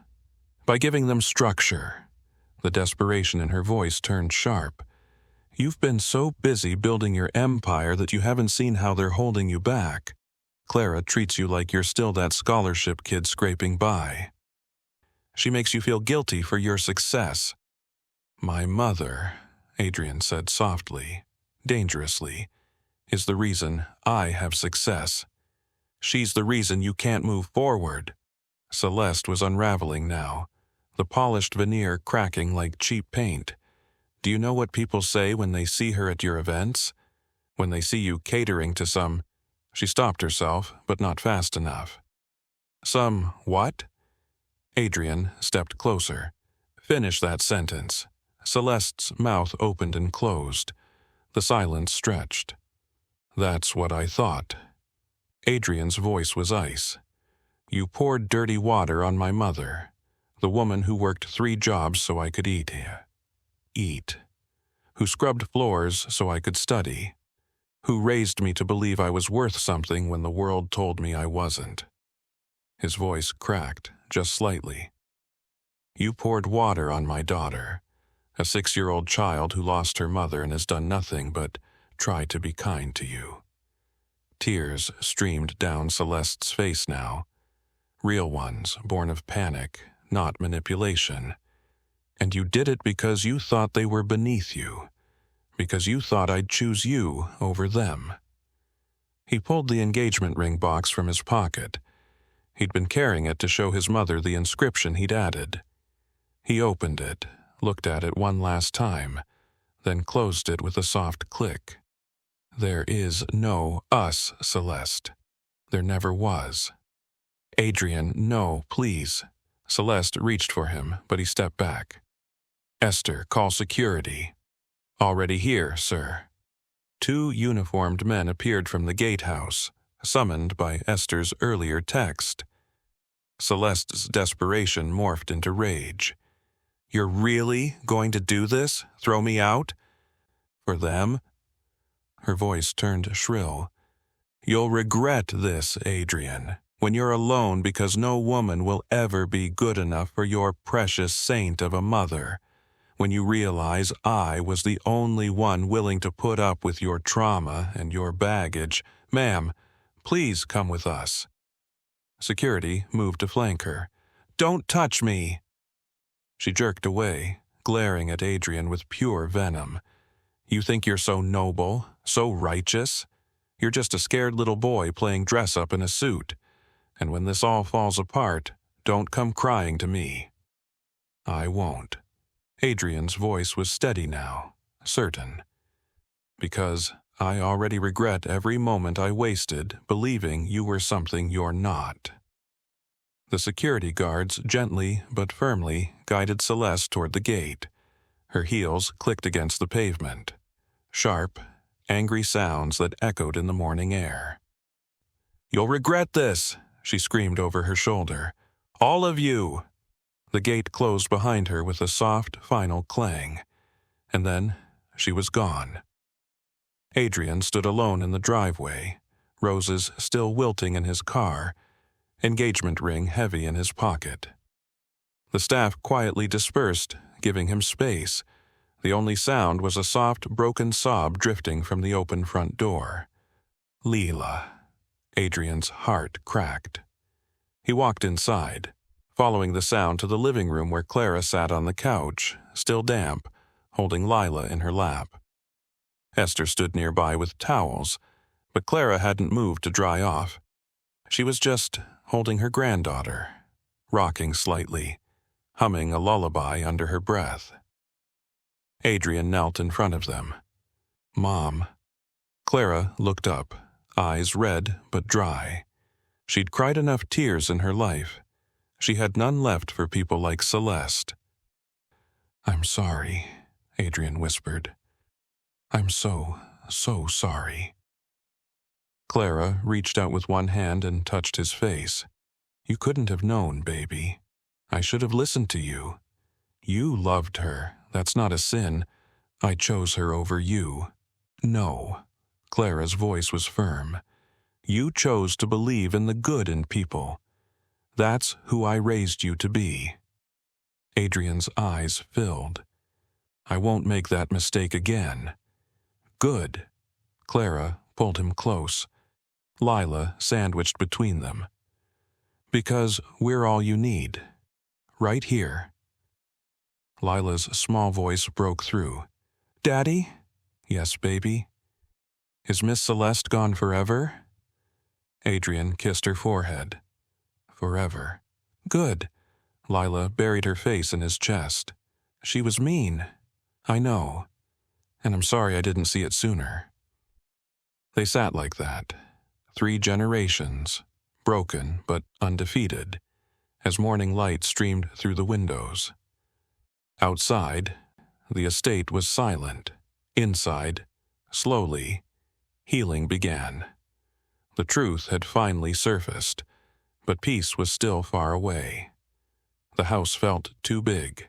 by giving them structure." The desperation in her voice turned sharp. "You've been so busy building your empire that you haven't seen how they're holding you back. Clara treats you like you're still that scholarship kid scraping by. She makes you feel guilty for your success." "My mother," Adrian said softly, dangerously, "is the reason I have success. She's the reason you can't move forward." Celeste was unraveling now, the polished veneer cracking like cheap paint. "Do you know what people say when they see her at your events? When they see you catering to some—" She stopped herself, but not fast enough. "Some what?" Adrian stepped closer. "Finish that sentence." Celeste's mouth opened and closed. The silence stretched. "That's what I thought." Adrian's voice was ice. "You poured dirty water on my mother, the woman who worked 3 jobs so I could eat here. Who scrubbed floors so I could study. Who raised me to believe I was worth something when the world told me I wasn't." His voice cracked, just slightly. "You poured water on my daughter, a 6-year-old child who lost her mother and has done nothing but try to be kind to you." Tears streamed down Celeste's face now. Real ones, born of panic, not manipulation. "And you did it because you thought they were beneath you, because you thought I'd choose you over them." He pulled the engagement ring box from his pocket. He'd been carrying it to show his mother the inscription he'd added. He opened it, looked at it one last time, then closed it with a soft click. "There is no us, Celeste. There never was." "Adrian, no, please." Celeste reached for him, but he stepped back. "Esther, call security." "Already here, sir." 2 uniformed men appeared from the gatehouse, summoned by Esther's earlier text. Celeste's desperation morphed into rage. "You're really going to do this? Throw me out? For them?" Her voice turned shrill. "You'll regret this, Adrian, when you're alone, because no woman will ever be good enough for your precious saint of a mother. When you realize I was the only one willing to put up with your trauma and your baggage. Ma'am, please come with us." Security moved to flank her. "Don't touch me!" She jerked away, glaring at Adrian with pure venom. "You think you're so noble, so righteous? You're just a scared little boy playing dress-up in a suit. And when this all falls apart, don't come crying to me." "I won't." Adrian's voice was steady now, certain. "Because I already regret every moment I wasted believing you were something you're not." The security guards gently but firmly guided Celeste toward the gate. Her heels clicked against the pavement. Sharp, angry sounds that echoed in the morning air. "You'll regret this!" she screamed over her shoulder. "All of you!" The gate closed behind her with a soft, final clang. And then she was gone. Adrian stood alone in the driveway, roses still wilting in his car, engagement ring heavy in his pocket. The staff quietly dispersed, giving him space. The only sound was a soft, broken sob drifting from the open front door. Leela. Adrian's heart cracked. He walked inside, following the sound to the living room where Clara sat on the couch, still damp, holding Lila in her lap. Esther stood nearby with towels, but Clara hadn't moved to dry off. She was just holding her granddaughter, rocking slightly, humming a lullaby under her breath. Adrian knelt in front of them. "Mom." Clara looked up, eyes red but dry. She'd cried enough tears in her life. She had none left for people like Celeste. "I'm sorry," Adrian whispered. "I'm so sorry." Clara reached out with one hand and touched his face. "You couldn't have known, baby. I should have listened to you. You loved her. That's not a sin. I chose her over you." "No." Clara's voice was firm. "You chose to believe in the good in people. That's who I raised you to be." Adrian's eyes filled. "I won't make that mistake again." "Good." Clara pulled him close, Lila sandwiched between them. "Because we're all you need. Right here." Lila's small voice broke through. "Daddy?" "Yes, baby." "Is Miss Celeste gone forever?" Adrian kissed her forehead. "Forever." "Good." Lila buried her face in his chest. "She was mean." "I know. And I'm sorry I didn't see it sooner." They sat like that, 3 generations, broken but undefeated, as morning light streamed through the windows. Outside, the estate was silent. Inside, slowly, healing began. The truth had finally surfaced, but peace was still far away. The house felt too big.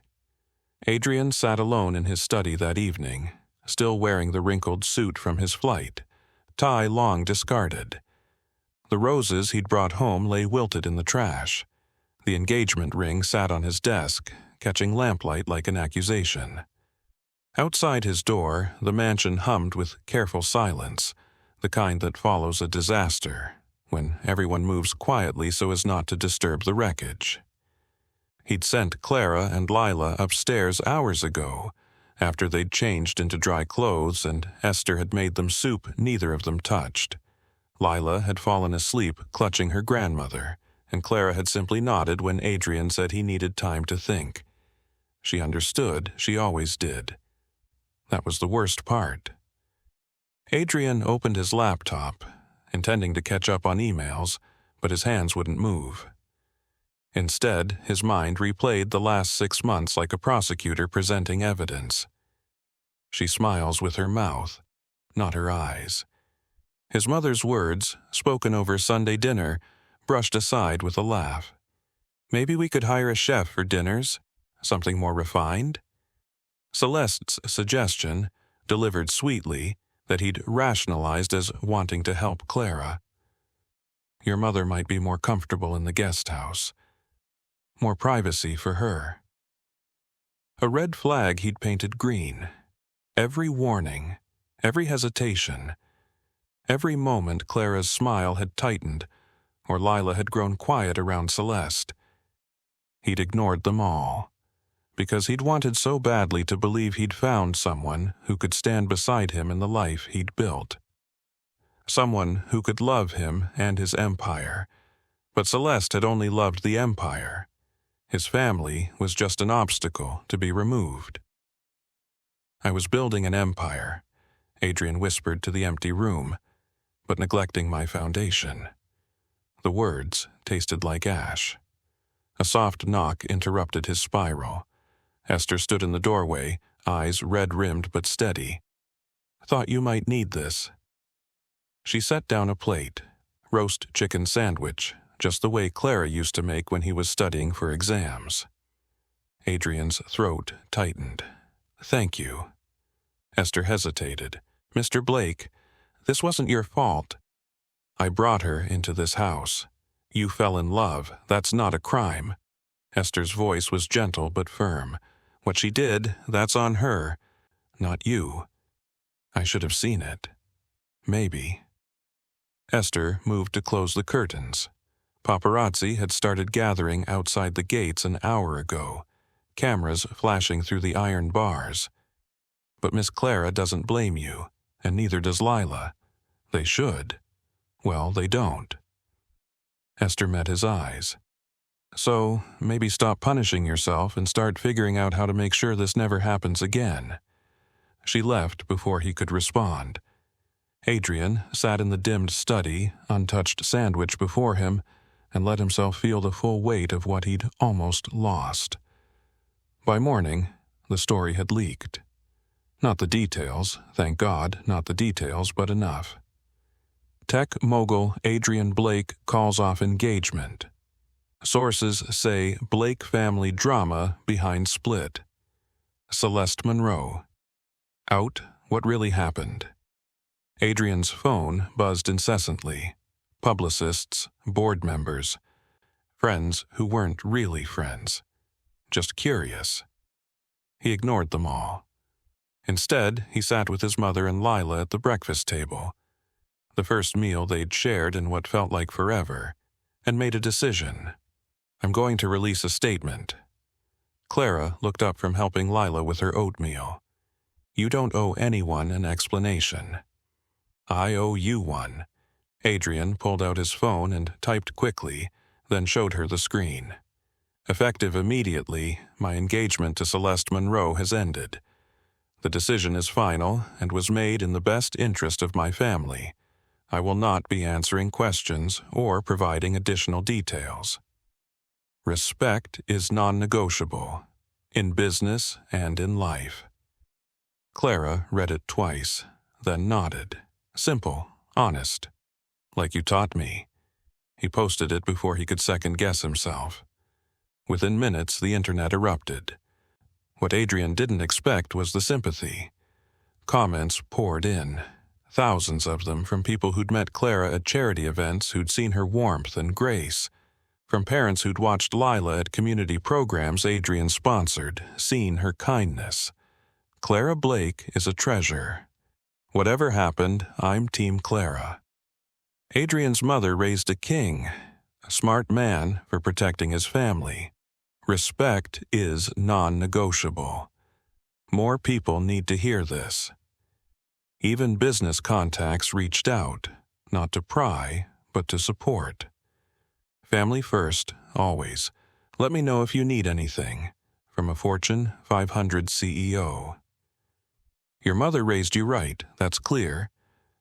Adrian sat alone in his study that evening, still wearing the wrinkled suit from his flight, tie long discarded. The roses he'd brought home lay wilted in the trash. The engagement ring sat on his desk, catching lamplight like an accusation. Outside his door, the mansion hummed with careful silence, the kind that follows a disaster, when everyone moves quietly so as not to disturb the wreckage. He'd sent Clara and Lila upstairs hours ago, after they'd changed into dry clothes and Esther had made them soup neither of them touched. Lila had fallen asleep clutching her grandmother, and Clara had simply nodded when Adrian said he needed time to think. She understood, she always did. That was the worst part. Adrian opened his laptop, intending to catch up on emails, but his hands wouldn't move. Instead, his mind replayed the last 6 months like a prosecutor presenting evidence. She smiles with her mouth, not her eyes. His mother's words, spoken over Sunday dinner, brushed aside with a laugh. Maybe we could hire a chef for dinners, something more refined? Celeste's suggestion, delivered sweetly, that he'd rationalized as wanting to help Clara. Your mother might be more comfortable in the guest house. More privacy for her. A red flag he'd painted green. Every warning, every hesitation, every moment Clara's smile had tightened, or Lila had grown quiet around Celeste. He'd ignored them all, because he'd wanted so badly to believe he'd found someone who could stand beside him in the life he'd built. Someone who could love him and his empire, but Celeste had only loved the empire. His family was just an obstacle to be removed. "I was building an empire," Adrian whispered to the empty room, "but neglecting my foundation." The words tasted like ash. A soft knock interrupted his spiral. Esther stood in the doorway, eyes red-rimmed but steady. "Thought you might need this." She set down a plate, roast chicken sandwich, just the way Clara used to make when he was studying for exams. Adrian's throat tightened. "Thank you." Esther hesitated. "Mr. Blake, this wasn't your fault. I brought her into this house. You fell in love. That's not a crime." Esther's voice was gentle but firm. "What she did, that's on her, not you. I should have seen it. Maybe." Esther moved to close the curtains. Paparazzi had started gathering outside the gates an hour ago, cameras flashing through the iron bars. "But Miss Clara doesn't blame you, and neither does Lila. They should. Well, they don't." Esther met his eyes. "So, maybe stop punishing yourself and start figuring out how to make sure this never happens again." She left before he could respond. Adrian sat in the dimmed study, untouched sandwich before him, and let himself feel the full weight of what he'd almost lost. By morning, the story had leaked. Not the details, thank God, not the details, but enough. Tech mogul Adrian Blake calls off engagement. Sources say Blake family drama behind split. Celeste Monroe. Out what really happened. Adrian's phone buzzed incessantly. Publicists, board members, friends who weren't really friends, just curious. He ignored them all. Instead, he sat with his mother and Lila at the breakfast table, the first meal they'd shared in what felt like forever, and made a decision. "I'm going to release a statement." Clara looked up from helping Lila with her oatmeal. "You don't owe anyone an explanation." "I owe you one." Adrian pulled out his phone and typed quickly, then showed her the screen. "Effective immediately, my engagement to Celeste Monroe has ended. The decision is final and was made in the best interest of my family. I will not be answering questions or providing additional details. Respect is non-negotiable, in business and in life." Clara read it twice, then nodded. Simple, honest. "Like you taught me." He posted it before he could second-guess himself. Within minutes, the internet erupted. What Adrian didn't expect was the sympathy. Comments poured in, thousands of them from people who'd met Clara at charity events who'd seen her warmth and grace, from parents who'd watched Lila at community programs Adrian sponsored, seen her kindness. "Clara Blake is a treasure. Whatever happened, I'm Team Clara." Adrian's mother raised a king, a smart man for protecting his family. Respect is non-negotiable. More people need to hear this. Even business contacts reached out, not to pry, but to support. "Family first, always. Let me know if you need anything." From a Fortune 500 CEO. "Your mother raised you right, that's clear."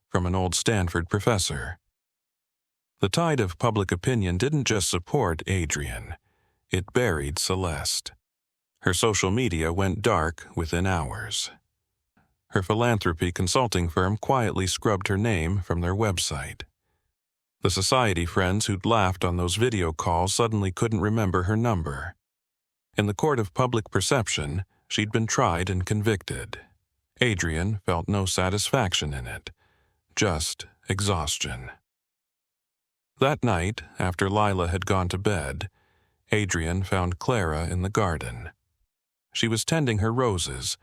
From an old Stanford professor. The tide of public opinion didn't just support Adrian. It buried Celeste. Her social media went dark within hours. Her philanthropy consulting firm quietly scrubbed her name from their website. The society friends who'd laughed on those video calls suddenly couldn't remember her number. In the court of public perception, she'd been tried and convicted. Adrian felt no satisfaction in it, just exhaustion. That night, after Lila had gone to bed, Adrian found Clara in the garden. She was tending her roses,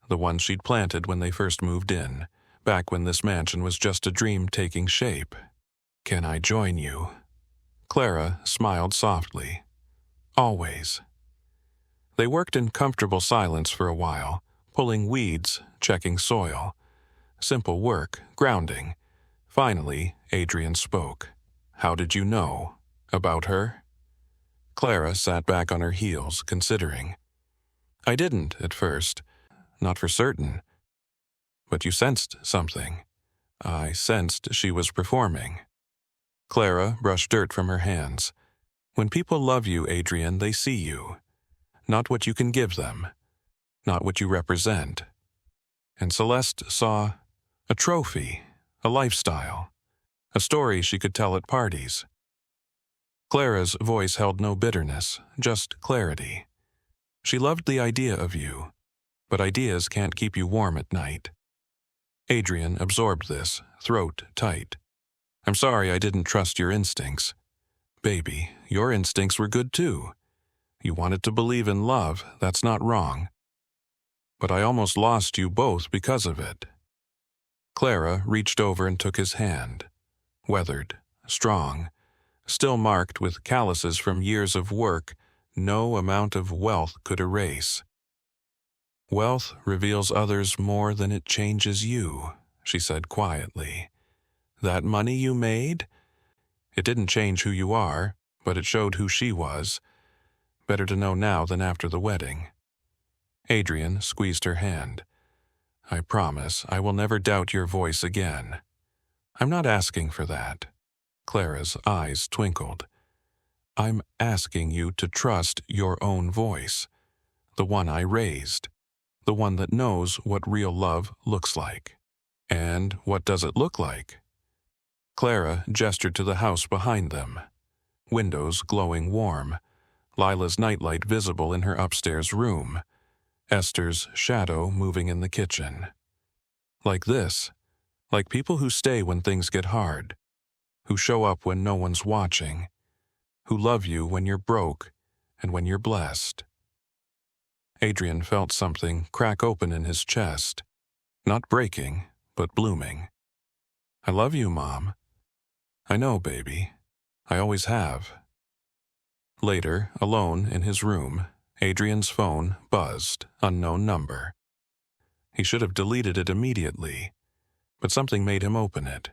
the ones she'd planted when they first moved in, back when this mansion was just a dream taking shape. "Can I join you?" Clara smiled softly. Always. They worked in comfortable silence for a while, pulling weeds, checking soil. Simple work, grounding. Finally, Adrian spoke. How did you know? About her? Clara sat back on her heels, considering. I didn't, at first. Not for certain. But you sensed something. I sensed she was performing. Clara brushed dirt from her hands. When people love you, Adrian, they see you. Not what you can give them. Not what you represent. And Celeste saw a trophy, a lifestyle, a story she could tell at parties. Clara's voice held no bitterness, just clarity. She loved the idea of you, but ideas can't keep you warm at night. Adrian absorbed this, throat tight. I'm sorry I didn't trust your instincts. Baby, your instincts were good too. You wanted to believe in love, that's not wrong. But I almost lost you both because of it. Clara reached over and took his hand. Weathered, strong, still marked with calluses from years of work no amount of wealth could erase. Wealth reveals others more than it changes you, she said quietly. That money you made? It didn't change who you are, but it showed who she was. Better to know now than after the wedding. Adrian squeezed her hand. I promise I will never doubt your voice again. I'm not asking for that. Clara's eyes twinkled. I'm asking you to trust your own voice, the one I raised, the one that knows what real love looks like. And what does it look like? Clara gestured to the house behind them. Windows glowing warm, Lila's nightlight visible in her upstairs room, Esther's shadow moving in the kitchen. Like this, like people who stay when things get hard, who show up when no one's watching, who love you when you're broke and when you're blessed. Adrian felt something crack open in his chest, not breaking, but blooming. I love you, Mom. I know, baby. I always have. Later, alone in his room, Adrian's phone buzzed, unknown number. He should have deleted it immediately, but something made him open it.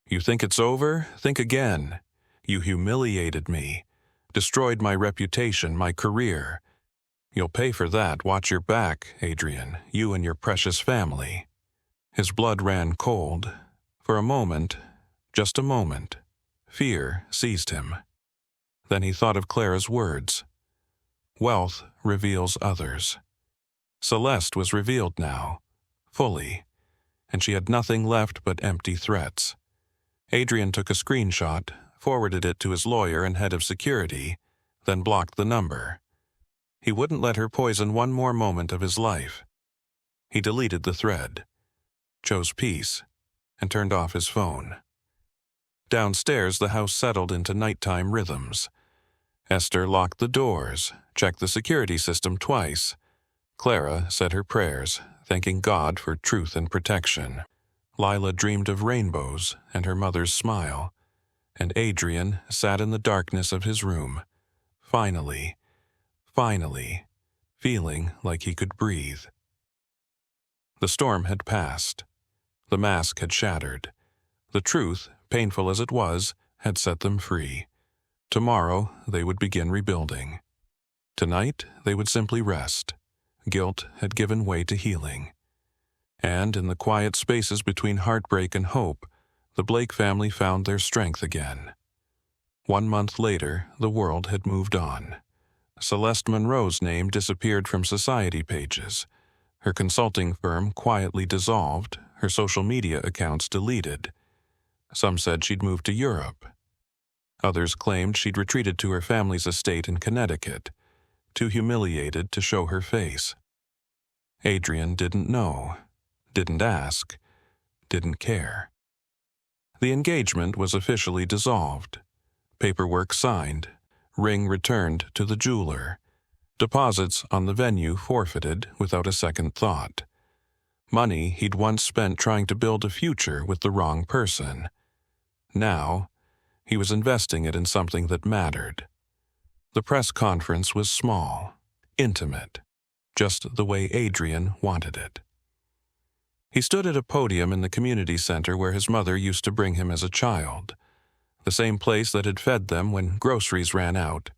You think it's over? Think again. You humiliated me, destroyed my reputation, my career. You'll pay for that. Watch your back, Adrian, you and your precious family. His blood ran cold. For a moment, just a moment, fear seized him. Then he thought of Clara's words. Wealth reveals others. Celeste was revealed now, fully, and she had nothing left but empty threats. Adrian took a screenshot, forwarded it to his lawyer and head of security, then blocked the number. He wouldn't let her poison one more moment of his life. He deleted the thread, chose peace, and turned off his phone. Downstairs, the house settled into nighttime rhythms. Esther locked the doors, checked the security system twice. Clara said her prayers, thanking God for truth and protection. Lila dreamed of rainbows and her mother's smile, and Adrian sat in the darkness of his room, finally, feeling like he could breathe. The storm had passed. The mask had shattered. The truth, painful as it was, had set them free. Tomorrow they would begin rebuilding. Tonight they would simply rest. Guilt had given way to healing. And in the quiet spaces between heartbreak and hope, the Blake family found their strength again. 1 month later, the world had moved on. Celeste Monroe's name disappeared from society pages. Her consulting firm quietly dissolved, her social media accounts deleted. Some said she'd moved to Europe. Others claimed she'd retreated to her family's estate in Connecticut, too humiliated to show her face. Adrian didn't know, didn't ask, didn't care. The engagement was officially dissolved. Paperwork signed, ring returned to the jeweler, deposits on the venue forfeited without a second thought. Money he'd once spent trying to build a future with the wrong person. Now, He was investing it in something that mattered. The press conference was small, intimate, just the way Adrian wanted it. He stood at a podium in the community center where his mother used to bring him as a child, the same place that had fed them when groceries ran out,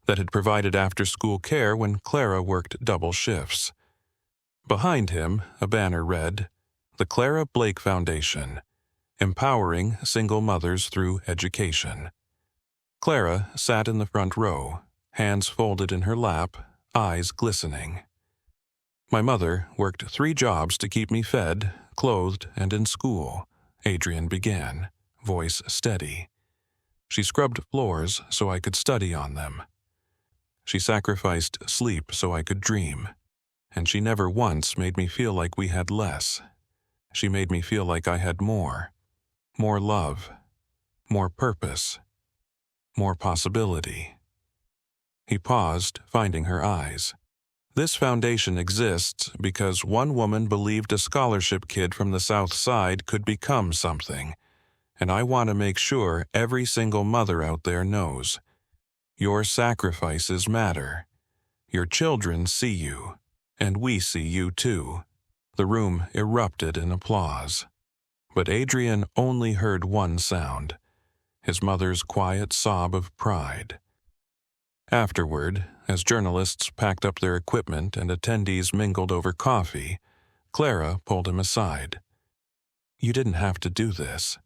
that had provided after-school care when Clara worked double shifts. Behind him, a banner read, "The Clara Blake Foundation, empowering single mothers through education." Clara sat in the front row, hands folded in her lap, eyes glistening. "My mother worked 3 jobs to keep me fed, clothed, and in school," Adrian began, voice steady. "She scrubbed floors so I could study on them. She sacrificed sleep so I could dream. And she never once made me feel like we had less. She made me feel like I had more. More love. More purpose. More possibility." He paused, finding her eyes. "This foundation exists because one woman believed a scholarship kid from the South Side could become something, and I want to make sure every single mother out there knows. Your sacrifices matter. Your children see you, and we see you too." The room erupted in applause. But Adrian only heard one sound, his mother's quiet sob of pride. Afterward, as journalists packed up their equipment and attendees mingled over coffee, Clara pulled him aside. "You didn't have to do this."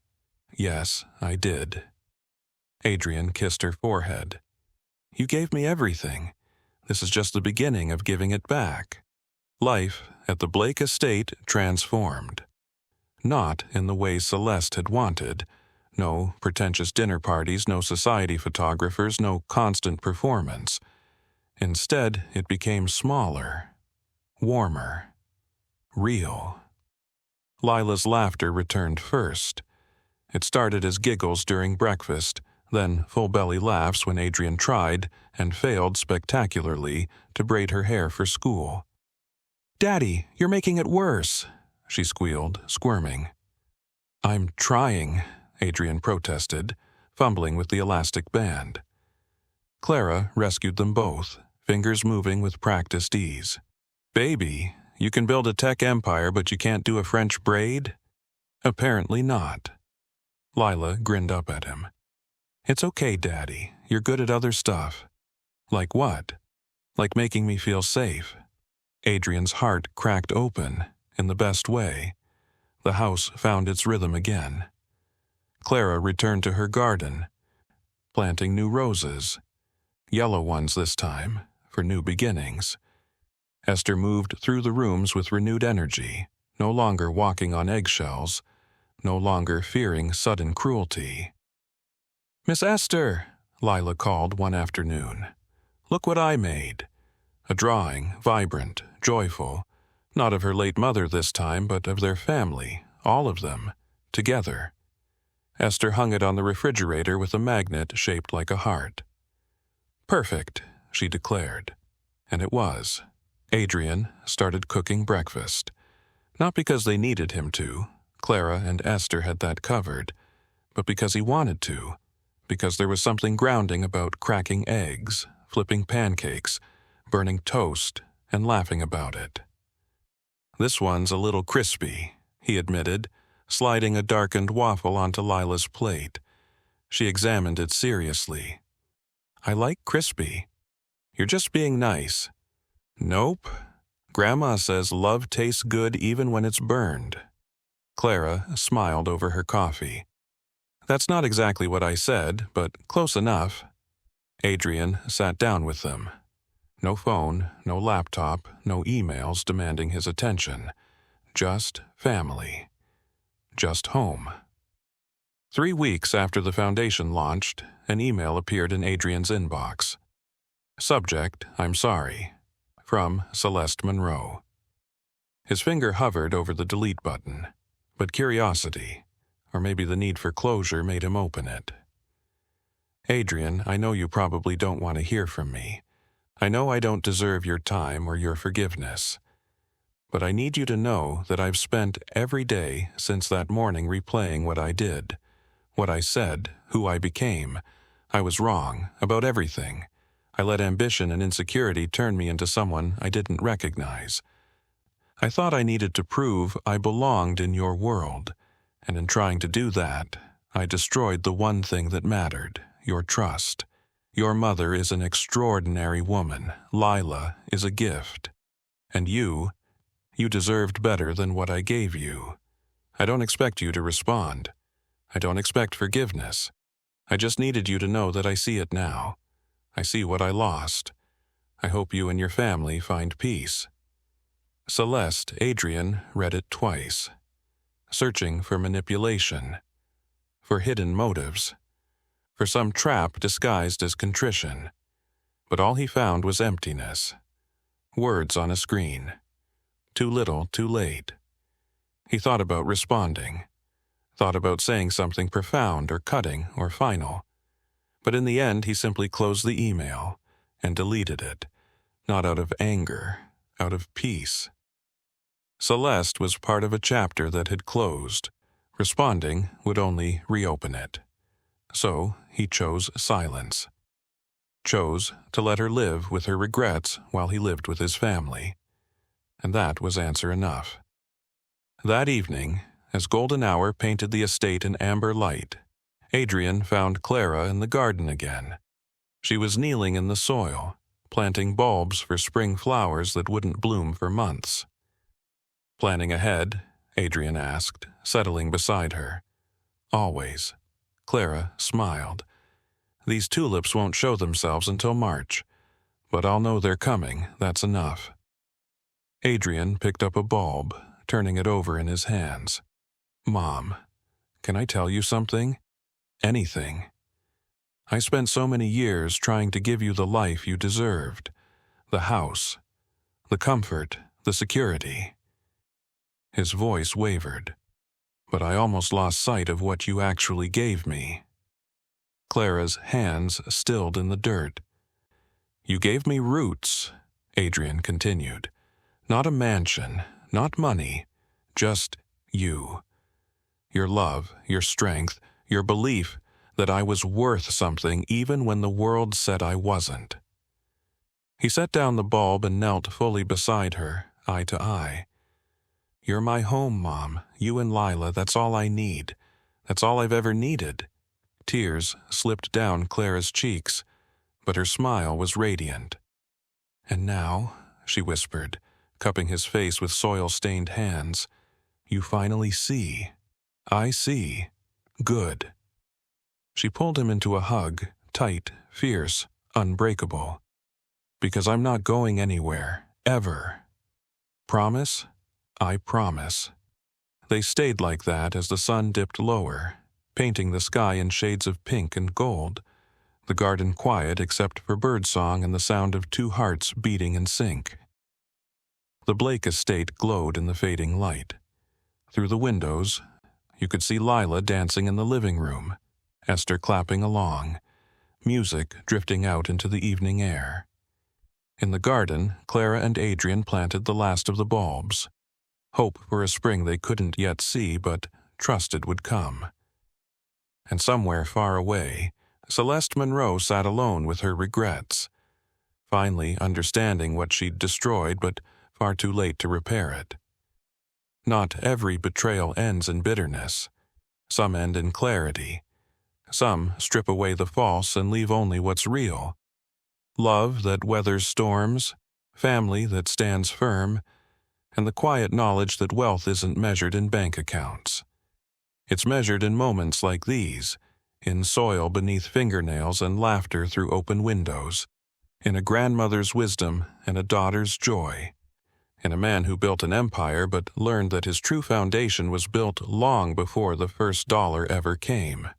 "Yes, I did." Adrian kissed her forehead. "You gave me everything. This is just the beginning of giving it back." Life at the Blake estate transformed. Not in the way Celeste had wanted. No pretentious dinner parties, no society photographers, no constant performance. Instead, it became smaller, warmer, real. Lila's laughter returned first. It started as giggles during breakfast, then full-belly laughs when Adrian tried, and failed spectacularly, to braid her hair for school. "Daddy, you're making it worse," she squealed, squirming. "I'm trying," Adrian protested, fumbling with the elastic band. Clara rescued them both, fingers moving with practiced ease. "Baby, you can build a tech empire, but you can't do a French braid?" "Apparently not." Lila grinned up at him. "It's okay, Daddy. You're good at other stuff." "Like what?" "Like making me feel safe." Adrian's heart cracked open, in the best way. The house found its rhythm again. Clara returned to her garden, planting new roses. Yellow ones this time, for new beginnings. Esther moved through the rooms with renewed energy, no longer walking on eggshells, no longer fearing sudden cruelty. "Miss Esther," Lila called one afternoon. "Look what I made." A drawing, vibrant, joyful, not of her late mother this time, but of their family, all of them, together. Esther hung it on the refrigerator with a magnet shaped like a heart. "Perfect," she declared. And it was. Adrian started cooking breakfast. Not because they needed him to, Clara and Esther had that covered, but because he wanted to, because there was something grounding about cracking eggs, flipping pancakes, burning toast, and laughing about it. "This one's a little crispy," he admitted, sliding a darkened waffle onto Lila's plate. She examined it seriously. "I like crispy." "You're just being nice." "Nope. Grandma says love tastes good even when it's burned." Clara smiled over her coffee. "That's not exactly what I said, but close enough." Adrian sat down with them. No phone, no laptop, no emails demanding his attention. Just family. Just home. 3 weeks after the foundation launched, an email appeared in Adrian's inbox. Subject, "I'm sorry." From Celeste Monroe. His finger hovered over the delete button, but curiosity, or maybe the need for closure, made him open it. "Adrian, I know you probably don't want to hear from me. I know I don't deserve your time or your forgiveness. But I need you to know that I've spent every day since that morning replaying what I did, what I said, who I became. I was wrong about everything. I let ambition and insecurity turn me into someone I didn't recognize. I thought I needed to prove I belonged in your world, and in trying to do that, I destroyed the one thing that mattered, your trust. Your mother is an extraordinary woman. Lila is a gift. And you deserved better than what I gave you. I don't expect you to respond. I don't expect forgiveness. I just needed you to know that I see it now. I see what I lost. I hope you and your family find peace. Celeste, Adrian, read it twice. Searching for manipulation. For hidden motives. For some trap disguised as contrition. But all he found was emptiness. Words on a screen. Too little, too late. He thought about responding. Thought about saying something profound or cutting or final. But in the end, he simply closed the email and deleted it, not out of anger, out of peace. Celeste was part of a chapter that had closed. Responding would only reopen it. So he chose silence. Chose to let her live with her regrets while he lived with his family. And that was answer enough. That evening, as golden hour painted the estate in amber light, Adrian found Clara in the garden again. She was kneeling in the soil, planting bulbs for spring flowers that wouldn't bloom for months. Planning ahead, Adrian asked, settling beside her. Always. Clara smiled. These tulips won't show themselves until March, but I'll know they're coming, that's enough. Adrian picked up a bulb, turning it over in his hands. Mom, can I tell you something? Anything. I spent so many years trying to give you the life you deserved. The house, the comfort, the security. His voice wavered, but I almost lost sight of what you actually gave me. Clara's hands stilled in the dirt. You gave me roots, Adrian continued. Not a mansion, not money, just you. Your love, your strength, your belief that I was worth something even when the world said I wasn't. He set down the bulb and knelt fully beside her, eye to eye. You're my home, Mom. You and Lila, that's all I need. That's all I've ever needed. Tears slipped down Clara's cheeks, but her smile was radiant. And now, she whispered, cupping his face with soil-stained hands, you finally see. I see. Good. She pulled him into a hug, tight, fierce, unbreakable. Because I'm not going anywhere, ever. Promise? I promise. They stayed like that as the sun dipped lower, painting the sky in shades of pink and gold, the garden quiet except for birdsong and the sound of two hearts beating in sync. The Blake estate glowed in the fading light. Through the windows, you could see Lila dancing in the living room, Esther clapping along, music drifting out into the evening air. In the garden, Clara and Adrian planted the last of the bulbs. Hope for a spring they couldn't yet see but trusted would come. And somewhere far away, Celeste Monroe sat alone with her regrets, finally understanding what she'd destroyed but far too late to repair it. Not every betrayal ends in bitterness. Some end in clarity. Some strip away the false and leave only what's real. Love that weathers storms, family that stands firm, and the quiet knowledge that wealth isn't measured in bank accounts. It's measured in moments like these, in soil beneath fingernails and laughter through open windows, in a grandmother's wisdom and a daughter's joy, in a man who built an empire but learned that his true foundation was built long before the first dollar ever came.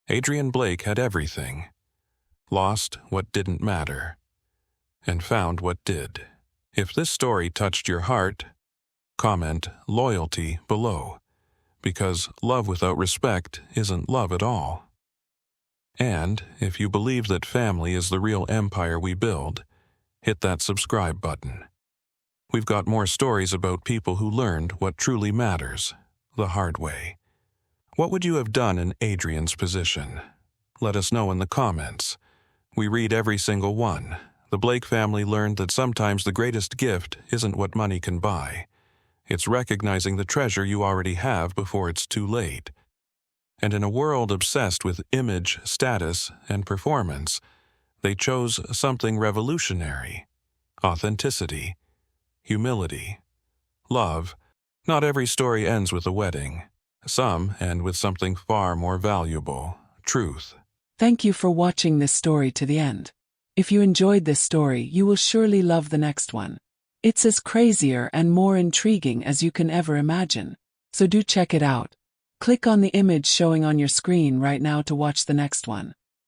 Adrian Blake had everything, lost what didn't matter, and found what did. If this story touched your heart, comment loyalty below, because love without respect isn't love at all. And if you believe that family is the real empire we build, hit that subscribe button. We've got more stories about people who learned what truly matters, the hard way. What would you have done in Adrian's position? Let us know in the comments. We read every single one. The Blake family learned that sometimes the greatest gift isn't what money can buy. It's recognizing the treasure you already have before it's too late. And in a world obsessed with image, status, and performance, they chose something revolutionary: authenticity, humility, love. Not every story ends with a wedding. Some end with something far more valuable: truth. Thank you for watching this story to the end. If you enjoyed this story, you will surely love the next one. It's as crazier and more intriguing as you can ever imagine. So do check it out. Click on the image showing on your screen right now to watch the next one.